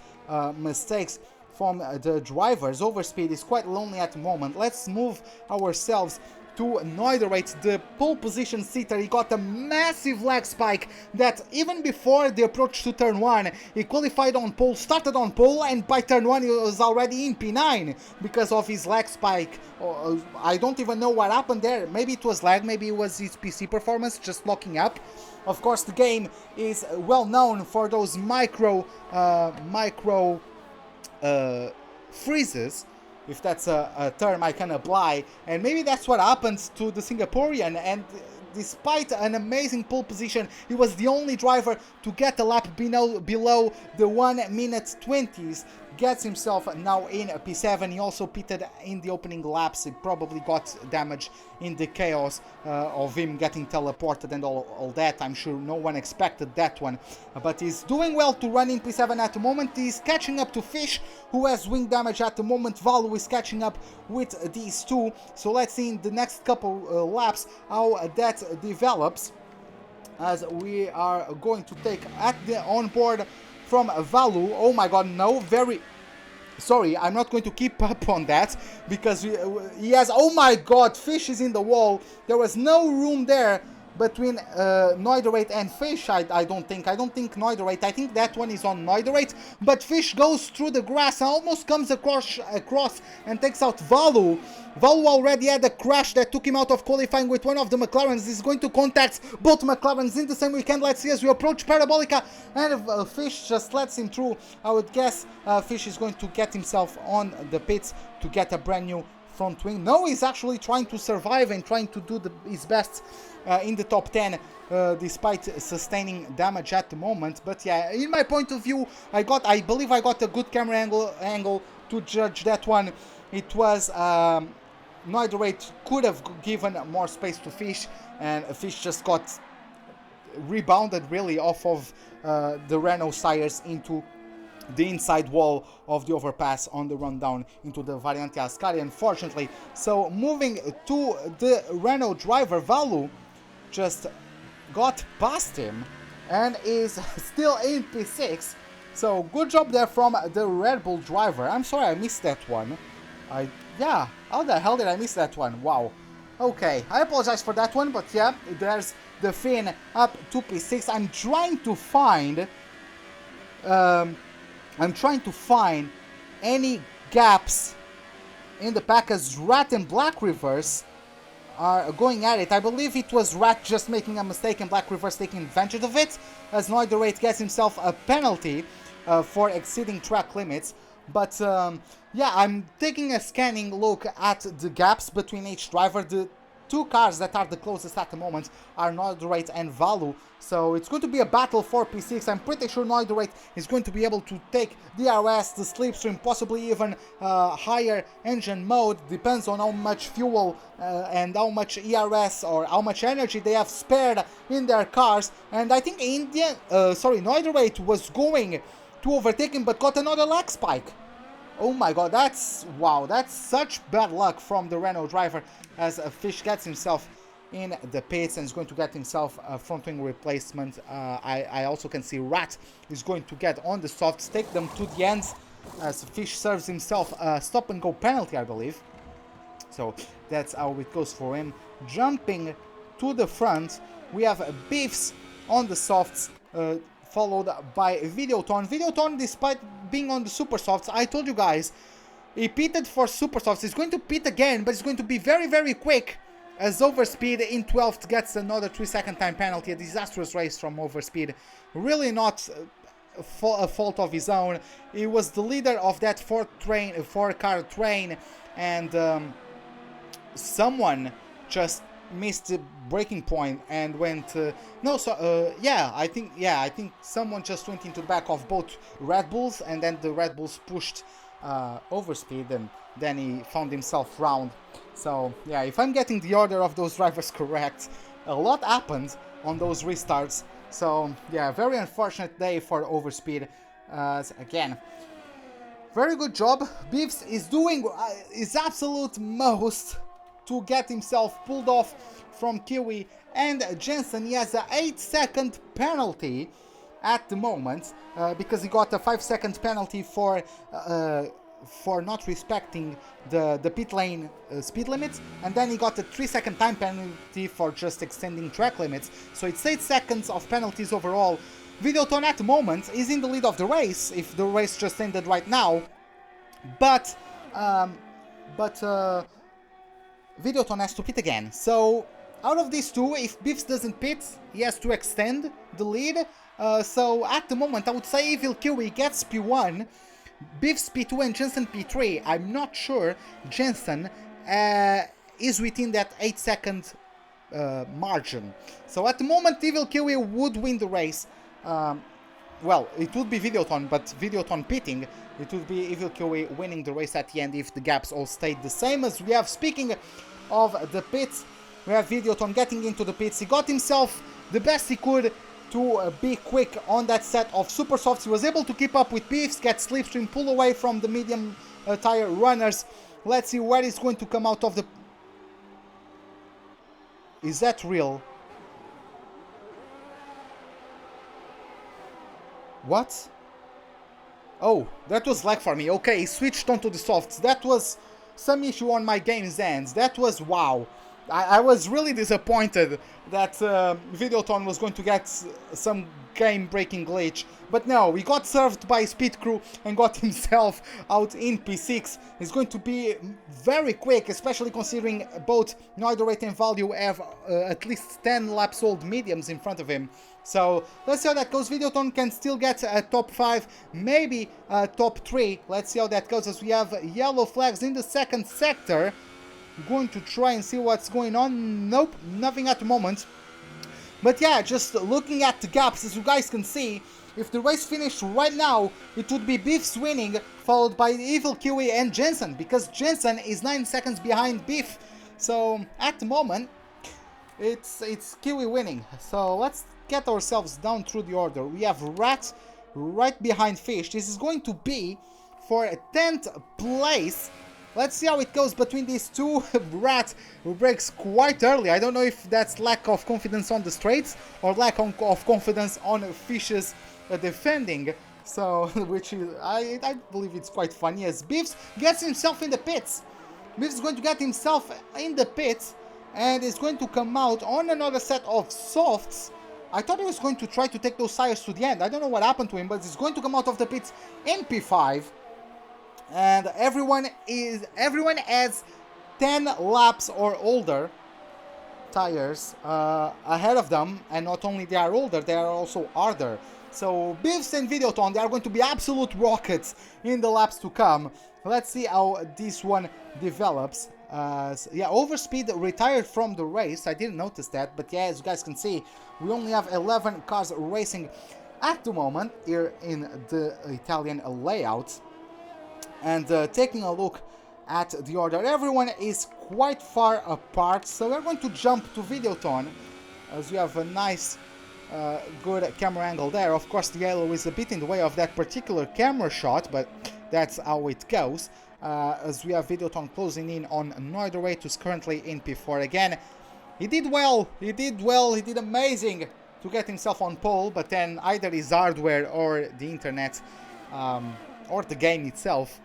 mistakes from the drivers. Overspeed is quite lonely at the moment. Let's move ourselves to Noidorate, the pole position seater. He got a massive lag spike that even before the approach to turn 1, he qualified on pole, started on pole, and by turn 1 he was already in P9 because of his lag spike. I don't even know what happened there. Maybe it was lag, maybe it was his PC performance just locking up. Of course, the game is well known for those micro freezes, if that's a term I can apply, and maybe that's what happens to the Singaporean. And despite an amazing pole position, he was the only driver to get a lap below the 1 minute 20s, gets himself now in P7. He also pitted in the opening laps. He probably got damage in the chaos of him getting teleported and all that. I'm sure no one expected that one, but he's doing well to run in P7 at the moment. He's catching up to Fish, who has wing damage at the moment. Valu is catching up with these two, so let's see in the next couple laps how that develops, as we are going to take at the onboard from Valu. Oh my god, no, very sorry, I'm not going to keep up on that, because he has, oh my god, Fish is in the wall. There was no room there between Noidorate and Fish. I don't think Noidorate, I think that one is on Noidorate, but Fish goes through the grass and almost comes across and takes out Valu. Valu already had a crash that took him out of qualifying with one of the McLarens. He's going to contact both McLarens in the same weekend. Let's see as we approach Parabolica, and Fish just lets him through. I would guess Fish is going to get himself on the pits to get a brand new front wing. No, he's actually trying to survive and trying to do his best in the top 10, despite sustaining damage at the moment. But yeah, in my point of view, I believe I got a good camera angle to judge that one. It was Noidorate could have given more space to Fish, and Fish just got rebounded really off of the Renault tires into the inside wall of the overpass on the run down into the Variante Ascari, unfortunately. So moving to the Renault driver, Valu just got past him and is still in P6. So good job there from the Red Bull driver. I'm sorry I missed that one. Yeah, how the hell did I miss that one? Wow. Okay, I apologize for that one, but yeah, there's the Finn up to P6. I'm trying to find any gaps in the pack, as Rat and Black Reverse are going at it. I believe it was Rat just making a mistake and Black Reverse taking advantage of it, as Noidorate gets himself a penalty for exceeding track limits. But yeah, I'm taking a scanning look at the gaps between each driver. The two cars that are the closest at the moment are Noidorate and Valu, so it's going to be a battle for P6. I'm pretty sure Noidorate is going to be able to take DRS, the slipstream, possibly even higher engine mode. Depends on how much fuel and how much ERS or how much energy they have spared in their cars. And I think Noidorate was going to overtake him, but got another lag spike. Oh my god, wow, that's such bad luck from the Renault driver as Fish gets himself in the pits and is going to get himself a front wing replacement. I also can see Rat is going to get on the softs, take them to the ends as Fish serves himself a stop and go penalty, I believe. So that's how it goes for him. Jumping to the front, we have Beefs on the softs, followed by Videoton. Videoton, despite being on the super softs, I told you guys, he pitted for super softs. He's going to pit again, but it's going to be very, very quick, as Overspeed in 12th gets another 3-second time penalty. A disastrous race from Overspeed. Really not a fault of his own. He was the leader of that four-car train, and someone just missed the braking point and went I think someone just went into the back of both Red Bulls, and then the Red Bulls pushed Overspeed, and then he found himself round. So yeah, if I'm getting the order of those drivers correct, a lot happened on those restarts. So yeah, very unfortunate day for Overspeed. Again, very good job. Beefs is doing his absolute most to get himself pulled off from Kiwi and Jensen. He has an 8-second penalty at the moment because he got a 5-second penalty for not respecting the pit lane speed limits, and then he got a 3-second time penalty for just extending track limits. So it's 8 seconds of penalties overall. Videoton at the moment is in the lead of the race if the race just ended right now, but Videoton has to pit again. So out of these two, if Biffs doesn't pit, he has to extend the lead. So at the moment, I would say Evil Kiwi gets P1, Biffs P2 and Jensen P3. I'm not sure Jensen is within that 8-second margin. So at the moment, Evil Kiwi would win the race. Well, it would be Videoton, but Videoton pitting, it would be Evil Kiwi winning the race at the end if the gaps all stayed the same. As we have, speaking of the pits, we have Videoton getting into the pits. He got himself the best he could to be quick on that set of super softs. He was able to keep up with Beefs, get slipstream, pull away from the medium tire runners. Let's see where he's going to come out of the... Is that real? What? Oh, that was lag for me. Okay, he switched onto the softs. That was some issue on my game's ends. That was wow. I was really disappointed that Videoton was going to get some game-breaking glitch. But no, he got served by Speed Crew and got himself out in P6. He's going to be very quick, especially considering both Neither Rate and Value have at least 10 laps old mediums in front of him. So let's see how that goes. Videoton can still get a top 5, maybe a top 3. Let's see how that goes as we have yellow flags in the second sector. Going to try and see what's going on. Nope, nothing at the moment. But yeah, just looking at the gaps, as you guys can see, if the race finished right now, it would be Beefs winning, followed by Evil Kiwi and Jensen, because Jensen is 9 seconds behind Beef. So at the moment, it's Kiwi winning. So let's get ourselves down through the order. We have Rat right behind Fish. This is going to be for a 10th place. Let's see how it goes between these two. Rat breaks quite early. I don't know if that's lack of confidence on the straights or lack of confidence on Fish's defending. So, which is, I believe it's quite funny as Beefs gets himself in the pits. Beefs is going to get himself in the pits and is going to come out on another set of softs. I thought he was going to try to take those tires to the end. I don't know what happened to him, but he's going to come out of the pits in P5. And everyone has 10 laps or older tires ahead of them, and not only they are older, they are also harder. So Beefs and Videoton, they are going to be absolute rockets in the laps to come. Let's see how this one develops. Yeah, Overspeed retired from the race. I didn't notice that, but yeah, as you guys can see, we only have 11 cars racing at the moment here in the Italian layout. And taking a look at the order, everyone is quite far apart, so we're going to jump to Videoton as we have a nice good camera angle there. Of course, the yellow is a bit in the way of that particular camera shot, but that's how it goes. As we have Videoton closing in on Noidorate, who's currently in P4 again. He did well, he did amazing to get himself on pole, but then either his hardware or the internet or the game itself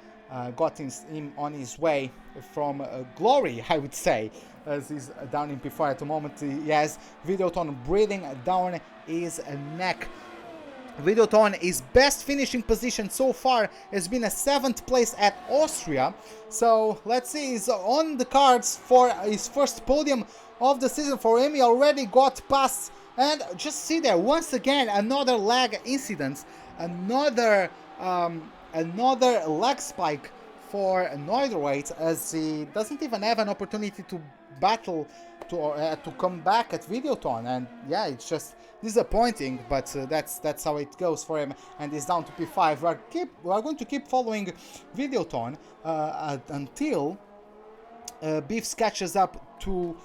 got him on his way from glory, I would say, as he's down in P4 at the moment. He has Videoton breathing down his neck. Videoton, his best finishing position so far has been a 7th place at Austria. So let's see, he's on the cards for his first podium of the season for him. He already got past, and just see there, once again, another lag incident, another lag spike for Noidorate, as he doesn't even have an opportunity to battle to come back at Videoton, and yeah, it's just disappointing, but that's how it goes for him, and he's down to P5. We are going to keep following Videoton until Beefs catches up to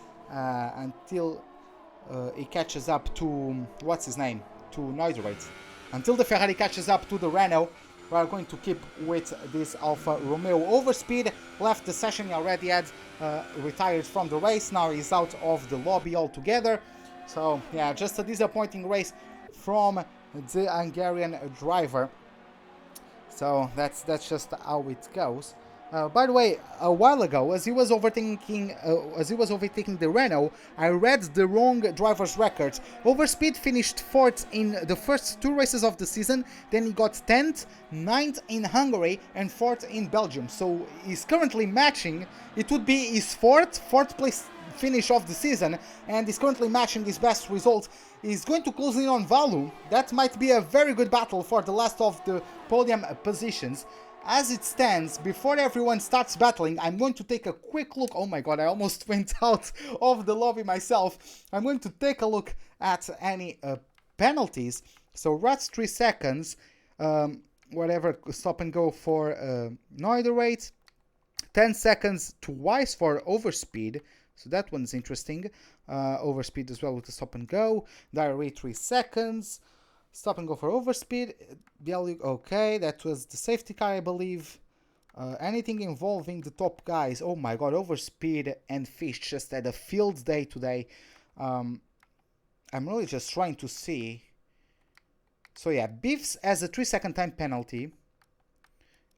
he catches up to what's his name, to Noidorate. Until the Ferrari catches up to the Renault, we are going to keep with this Alfa Romeo. Overspeed left the session. He already had retired from the race. Now he's out of the lobby altogether. So yeah, just a disappointing race from the Hungarian driver. So that's just how it goes. By the way, a while ago, as he was overtaking the Renault, I read the wrong driver's record. Overspeed finished 4th in the first 2 races of the season, then he got 10th, 9th in Hungary, and 4th in Belgium. So he's currently matching, it would be his 4th place finish of the season, and he's currently matching his best result. He's going to close in on Valu. That might be a very good battle for the last of the podium positions. As it stands, before everyone starts battling, I'm going to take a quick look. Oh my god, I almost went out of the lobby myself. I'm going to take a look at any penalties. So Rats 3 seconds, whatever, stop and go for Noidorate. 10 seconds twice for Overspeed. So that one's interesting. Overspeed as well with the stop and go. Diary 3 seconds. Stop and go for Overspeed. Okay, that was the safety car, I believe. Anything involving the top guys. Oh my god, Overspeed and Fish just had a field day today. I'm really just trying to see. So yeah, Beefs has a 3-second time penalty.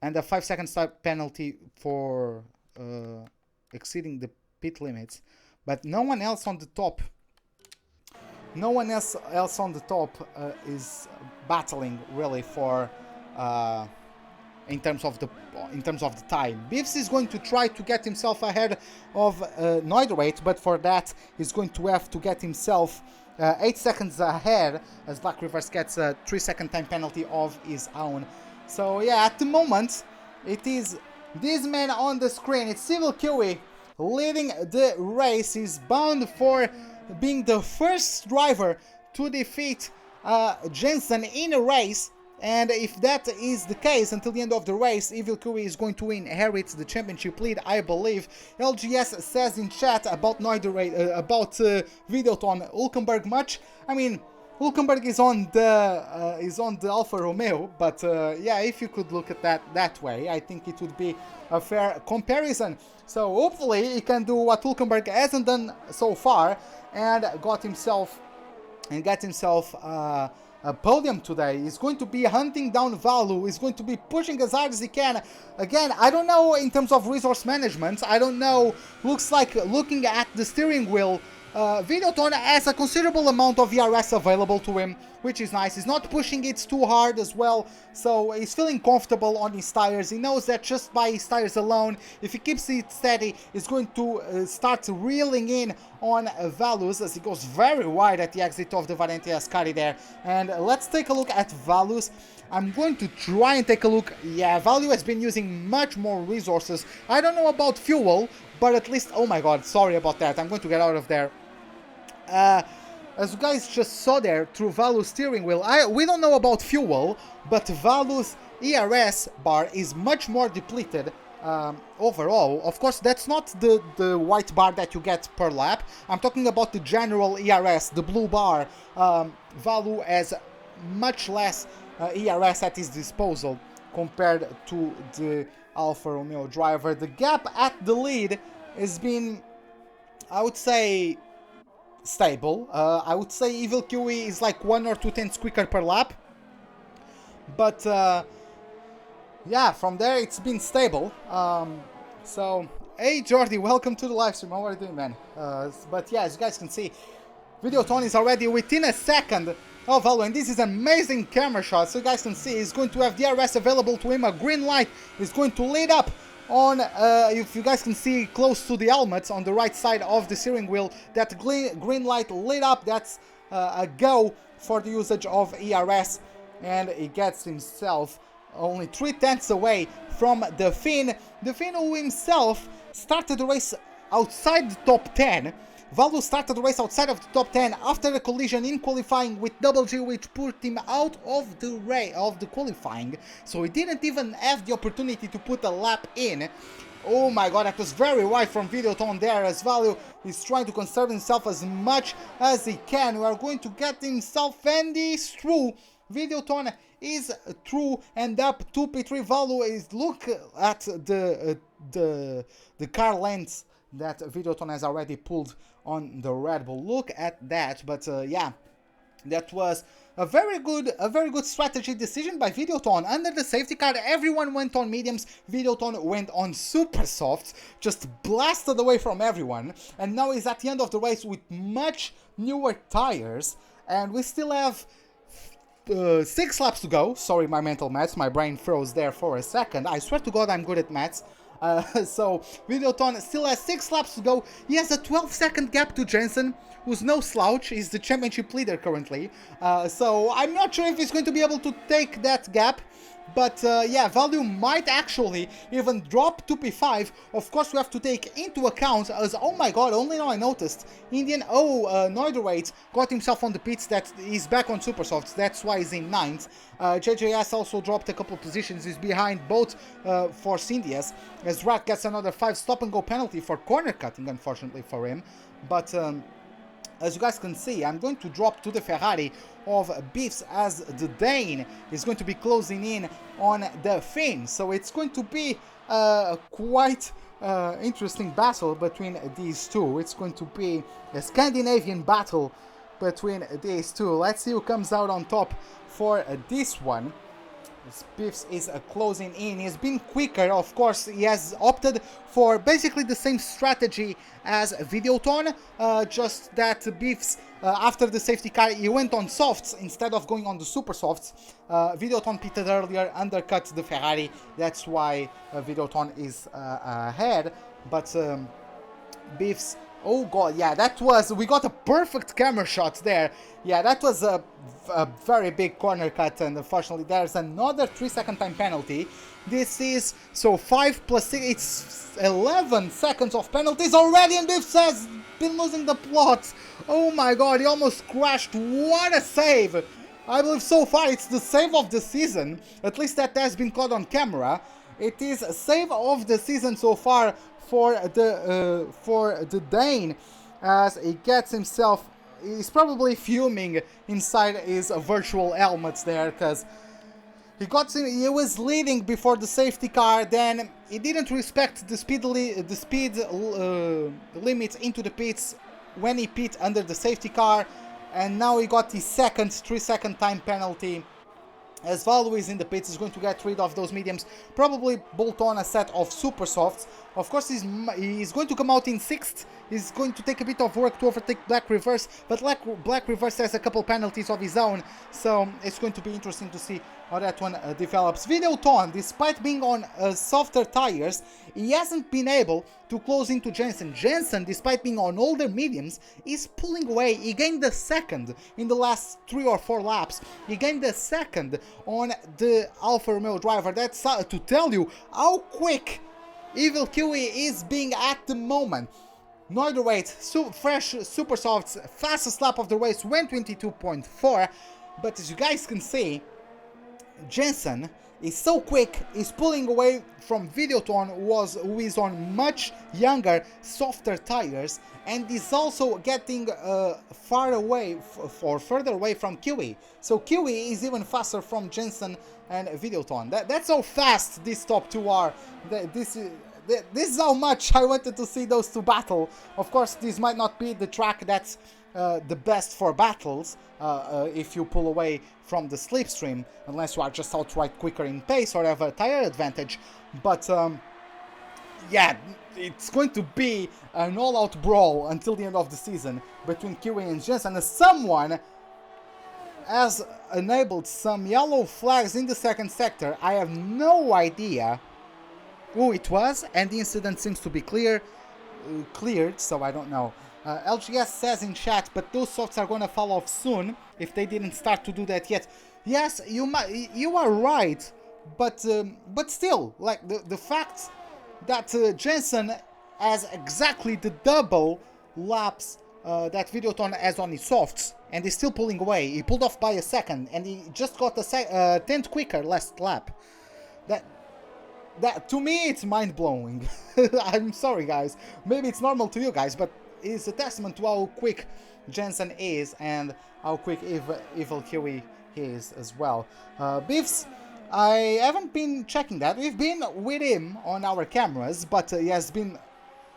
And a 5-second start penalty for exceeding the pit limits. But no one else on the top. No one else on the top is battling really for in terms of the time. Beefs is going to try to get himself ahead of Noidorate, but for that he's going to have to get himself 8 seconds ahead, as Black Reverse gets a 3-second time penalty of his own. So yeah, at the moment it is this man on the screen. It's Civil Kiwi leading the race. He's bound for being the first driver to defeat Jensen in a race, and if that is the case, until the end of the race, Evil Kiwi is going to inherit the championship lead, I believe. LGS says in chat about Videoton Hulkenberg match. I mean, Hulkenberg is on the Alfa Romeo, but yeah, if you could look at that way, I think it would be a fair comparison. So hopefully he can do what Hulkenberg hasn't done so far and get himself a podium today. He's going to be hunting down Valu. He's going to be pushing as hard as he can. Again, I don't know in terms of resource management. I don't know. Looks like looking at the steering wheel, Videoton has a considerable amount of ERS available to him, which is nice. He's not pushing it too hard as well, so he's feeling comfortable on his tires. He knows that just by his tires alone, if he keeps it steady, he's going to start reeling in on Valus, as he goes very wide at the exit of the Valente Ascari there. And let's take a look at Valus. I'm going to try and take a look. Yeah, Valu has been using much more resources. I don't know about fuel, but at least... Oh my god, sorry about that. I'm going to get out of there. As you guys just saw there through Valu's steering wheel, we don't know about fuel, but Valu's ERS bar is much more depleted overall. Of course, that's not the white bar that you get per lap. I'm talking about the general ERS, the blue bar. Value has much less ERS at his disposal compared to the Alfa Romeo driver. The gap at the lead has been, I would say, stable. I would say Evil QE is like 1 or 2 tenths quicker per lap. But yeah, from there it's been stable. So, hey Jordi, welcome to the live stream. How are you doing, man? But yeah, as you guys can see, Videoton is already within a second of Value, and this is an amazing camera shot. So you guys can see he's going to have DRS available to him. A green light is going to lead up on, if you guys can see close to the helmets on the right side of the steering wheel, that green light lit up. That's a go for the usage of ERS, and he gets himself only 3 tenths away from the Finn. The Finn who himself started the race outside the top 10. Valdo started the race outside of the top 10 after a collision in qualifying with Double G, which put him out of the qualifying. So he didn't even have the opportunity to put a lap in. Oh my god, that was very wide from Videoton there, as Valdo is trying to conserve himself as much as he can. We are going to get himself, and he's through. Videoton is through and up to P3. Valdo is, look at the car lengths that Videoton has already pulled on the Red Bull. Look at that. But yeah, that was a very good strategy decision by Videoton. Under the safety car, everyone went on mediums. Videoton went on super softs, just blasted away from everyone, and now he's at the end of the race with much newer tires, and we still have 6 laps to go. Sorry, my mental maths, my brain froze there for a second. I swear to god I'm good at maths. So Videoton still has 6 laps to go. He has a 12-second gap to Jensen, who's no slouch. He's the championship leader currently. So I'm not sure if he's going to be able to take that gap. But yeah, Value might actually even drop to P5. Of course, we have to take into account as, oh my god, only now I noticed, Indian Noiderweight got himself on the pits. That he's back on super softs. That's why he's in 9th. JJS also dropped a couple of positions. He's behind both Force Indias, as Rat gets another 5 stop-and-go penalty for corner cutting, unfortunately for him. But as you guys can see, I'm going to drop to the Ferrari of Beefs, as the Dane is going to be closing in on the Finn. So it's going to be quite interesting battle between these two. It's going to be a Scandinavian battle between these two. Let's see who comes out on top for this one. Biffs is closing in. He's been quicker, of course. He has opted for basically the same strategy as Videoton, just that Biffs, after the safety car, he went on softs instead of going on the super softs. Videoton pitted earlier, undercut the Ferrari. That's why Videoton is ahead. But Biffs, oh god, yeah, that was, we got a perfect camera shot there. Yeah, that was a very big corner cut, and unfortunately there's another 3-second time penalty. This is, so 5 plus 6, it's 11 seconds of penalties already, and Biffs has been losing the plot. Oh my god, he almost crashed. What a save! I believe so far it's the save of the season, at least that has been caught on camera. It is a save of the season so far for the Dane, as he gets himself, he's probably fuming inside his virtual helmets there, because he was leading before the safety car, then he didn't respect the speed limit into the pits when he pit under the safety car, and now he got his second 3-second time penalty. As Valdo is in the pits, he's going to get rid of those mediums, probably bolt on a set of super softs. Of course, he's going to come out in 6th. He's going to take a bit of work to overtake Black Reverse, but Black Reverse has a couple penalties of his own, so it's going to be interesting to see how that one develops. Videoton, despite being on softer tires, he hasn't been able to close into Jensen. Jensen, despite being on older mediums, is pulling away. He gained the second in the last 3 or 4 laps. He gained the second on the Alfa Romeo driver. That's to tell you how quick Evil QE is being at the moment. Noiderweight, fresh super softs, fastest lap of the race, 122.4. But as you guys can see, Jensen is so quick, is pulling away from Videoton, who is on much younger, softer tires, and is also getting further away from Kiwi. So Kiwi is even faster from Jensen and Videoton. That's how fast these top two are. This is how much I wanted to see those two battle. Of course, this might not be the track that's the best for battles if you pull away from the slipstream, unless you are just outright quicker in pace or have a tire advantage. But yeah, it's going to be an all-out brawl until the end of the season between Kiwi and Jensen. Someone has enabled some yellow flags in the second sector. I have no idea who it was, and the incident seems to be cleared, so I don't know. LGS says in chat, but those softs are gonna fall off soon if they didn't start to do that yet. Yes, you are right, but still, like the fact that Jensen has exactly the double laps that Videoton has on his softs, and he's still pulling away. He pulled off by a second, and he just got a tenth quicker last lap. That to me, it's mind-blowing. I'm sorry, guys. Maybe it's normal to you guys, but it's a testament to how quick Jensen is and how quick Evil Kiwi is as well. Biffs, I haven't been checking that. We've been with him on our cameras, but he has been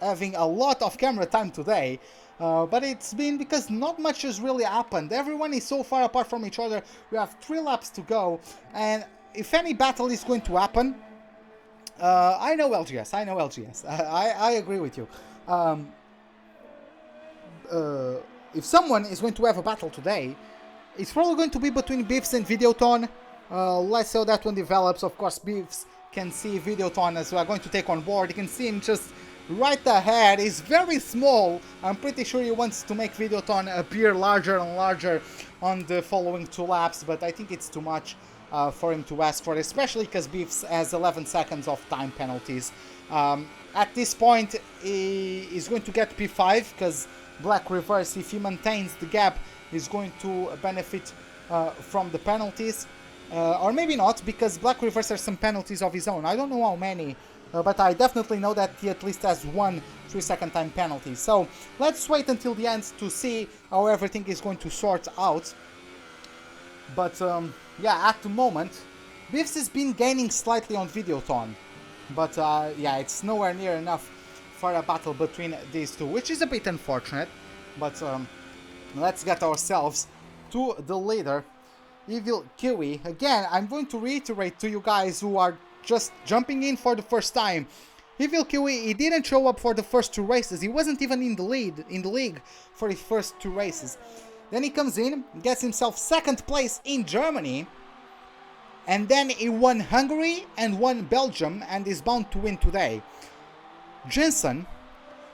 having a lot of camera time today. But it's been because not much has really happened. Everyone is so far apart from each other. We have 3 laps to go, and if any battle is going to happen, I know LGS. I agree with you. If someone is going to have a battle today, it's probably going to be between Biffs and Videoton. Let's see how that one develops. Of course, Biffs can see Videoton as we are going to take on board. You can see him just right ahead. He's very small. I'm pretty sure he wants to make Videoton appear larger and larger on the following 2 laps, but I think it's too much for him to ask for, especially because Biffs has 11 seconds of time penalties. At this point, he is going to get P5 because Black Reverse, if he maintains the gap, is going to benefit from the penalties. Or maybe not, because Black Reverse has some penalties of his own. I don't know how many, but I definitely know that he at least has 1 3-second time penalty. So let's wait until the end to see how everything is going to sort out. But yeah, at the moment, Biffs has been gaining slightly on Videoton. But yeah, it's nowhere near enough for a battle between these two, which is a bit unfortunate. But let's get ourselves to the leader, Evil Kiwi. Again, I'm going to reiterate to you guys who are just jumping in for the first time. Evil Kiwi, he didn't show up for the first 2 races. He wasn't even in the league for his first 2 races. Then he comes in, gets himself 2nd place in Germany, and then he won Hungary and won Belgium and is bound to win today. Jensen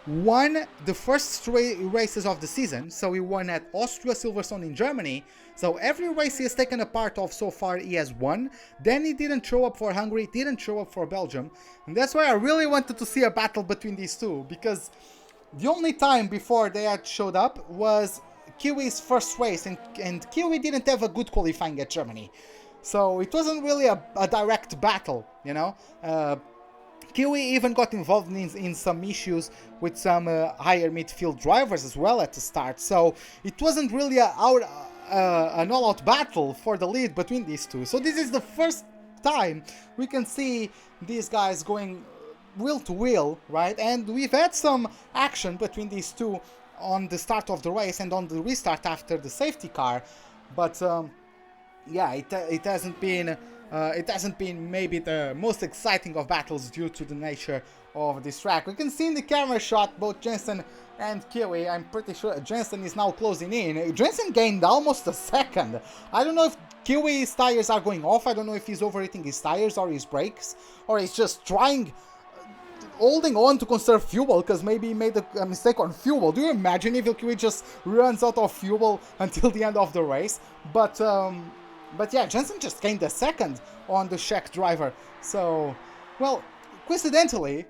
won the first 3 races of the season, so he won at Austria Silverstone in Germany. So every race he has taken a part of so far he has won. Then he didn't show up for Hungary, didn't show up for Belgium, and that's why I really wanted to see a battle between these two, because the only time before they had showed up was Kiwi's first race, and Kiwi didn't have a good qualifying at Germany. So it wasn't really a direct battle, you know. Kiwi even got involved in some issues with some higher midfield drivers as well at the start. So it wasn't really an all-out battle for the lead between these two. So this is the first time we can see these guys going wheel to wheel, right? And we've had some action between these two on the start of the race and on the restart after the safety car, but yeah, it hasn't been maybe the most exciting of battles due to the nature of this track. We can see in the camera shot both Jensen and Kiwi. I'm pretty sure Jensen is now closing in. Jensen gained almost a second. I don't know if Kiwi's tires are going off. I don't know if he's overheating his tires or his brakes, or he's just holding on to conserve fuel because maybe he made a mistake on fuel. Do you imagine if Kiwi just runs out of fuel until the end of the race? But yeah, Jensen just gained a second on the Czech driver. So, well, coincidentally,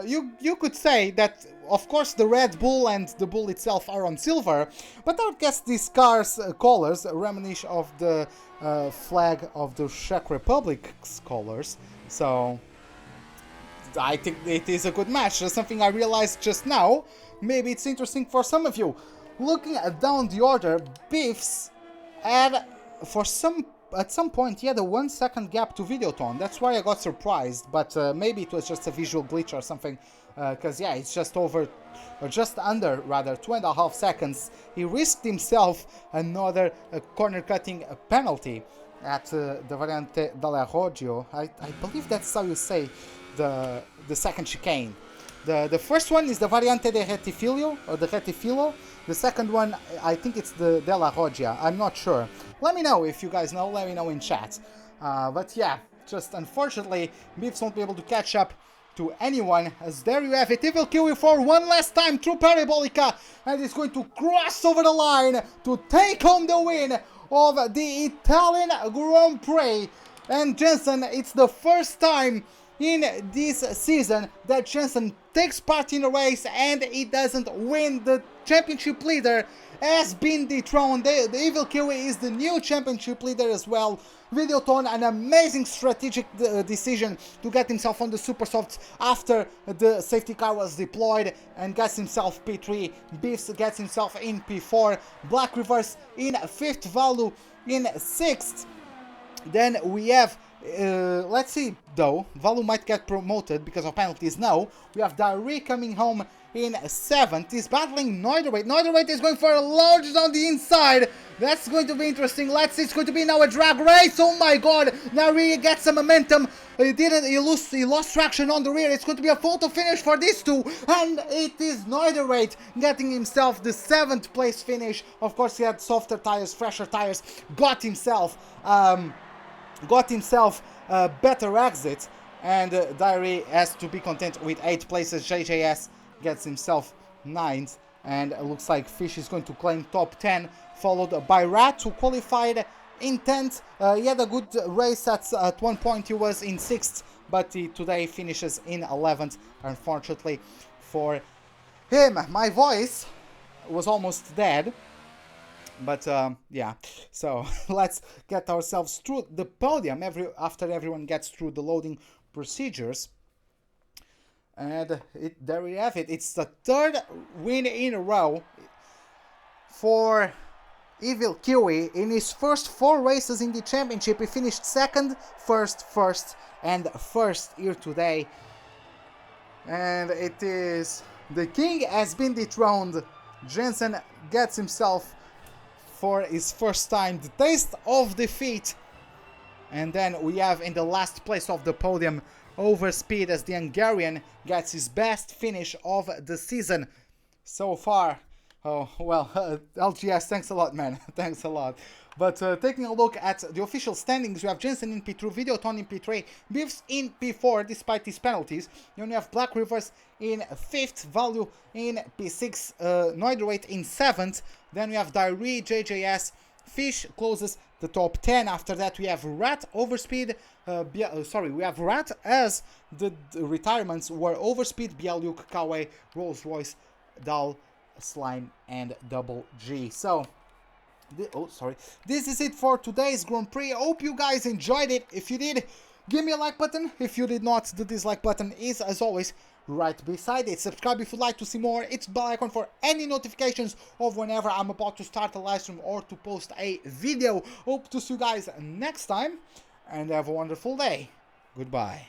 you could say that, of course, the Red Bull and the Bull itself are on silver, but I would guess these cars' colors reminisce of the flag of the Czech Republic's colors. So I think it is a good match. That's something I realized just now. Maybe it's interesting for some of you. Looking down the order, Biffs had at some point he had a 1 second gap to Videoton. That's why I got surprised, but maybe it was just a visual glitch or something, because yeah, it's just over, or just under rather, 2.5 seconds. He risked himself another corner cutting penalty at the Variante della Roggio. I believe that's how you say the second chicane. The first one is the Variante de Retifilo, or the Retifilo. The second one, I think it's the Della Roggia. I'm not sure. Let me know if you guys know. Let me know in chat. But yeah, just unfortunately, Biffs won't be able to catch up to anyone. As there you have it, Evil Kiwi for one last time through Parabolica, and is going to cross over the line to take home the win of the Italian Grand Prix. And Jensen, it's the first time in this season that Jensen takes part in a race and he doesn't win. The championship leader has been dethroned. The Evil Kiwi is the new championship leader as well. Videoton, an amazing strategic decision to get himself on the super softs after the safety car was deployed, and gets himself P3. Biffs gets himself in P4. Black Reverse in 5th, Valu in 6th. Then we have let's see though, Valu might get promoted because of penalties now. We have Dari coming home in 7th. He's battling Neuderweit. Neuderweit is going for a launch on the inside. That's going to be interesting. Let's see, it's going to be now a drag race. Oh my god, Dari gets some momentum. He lost traction on the rear. It's going to be a photo finish for these two, and it is Neuderweit getting himself the 7th place finish. Of course, he had softer tires, fresher tires, got himself a better exit, and Diary has to be content with 8 places. JJS gets himself 9th, and it looks like Fish is going to claim top 10, followed by Rat, who qualified in 10th. He had a good race at one point. He was in 6th, but he today finishes in 11th, unfortunately for him. My voice was almost dead. But yeah, so let's get ourselves through the podium after everyone gets through the loading procedures. And there we have it. It's the 3rd win in a row for Evil Kiwi. In his first 4 races in the championship, he finished 2nd, 1st, and 1st here today. And it is the king has been dethroned. Jensen gets himself, for his first time, the taste of defeat. And then we have in the last place of the podium, Overspeed, as the Hungarian gets his best finish of the season so far. Oh, well, LGS, thanks a lot, man. Thanks a lot. But taking a look at the official standings, we have Jensen in P2, Videoton in P3, Biffs in P4 despite his penalties. You only have Black Reverse in 5th, Value in P6, Neuderweit in 7th. Then we have Diary, JJS, Fish closes the top 10. After that we have Rat, Overspeed, we have Rat as the retirements were Overspeed, Bialuk, Kawe, Rolls Royce, Dal, Slime, and Double G. So this is it for today's Grand Prix. I hope you guys enjoyed it. If you did, give me a like button. If you did not, the dislike button is, as always, right beside it. Subscribe if you'd like to see more. It's the bell icon for any notifications of whenever I'm about to start a live stream or to post a video. Hope to see you guys next time, and have a wonderful day. Goodbye.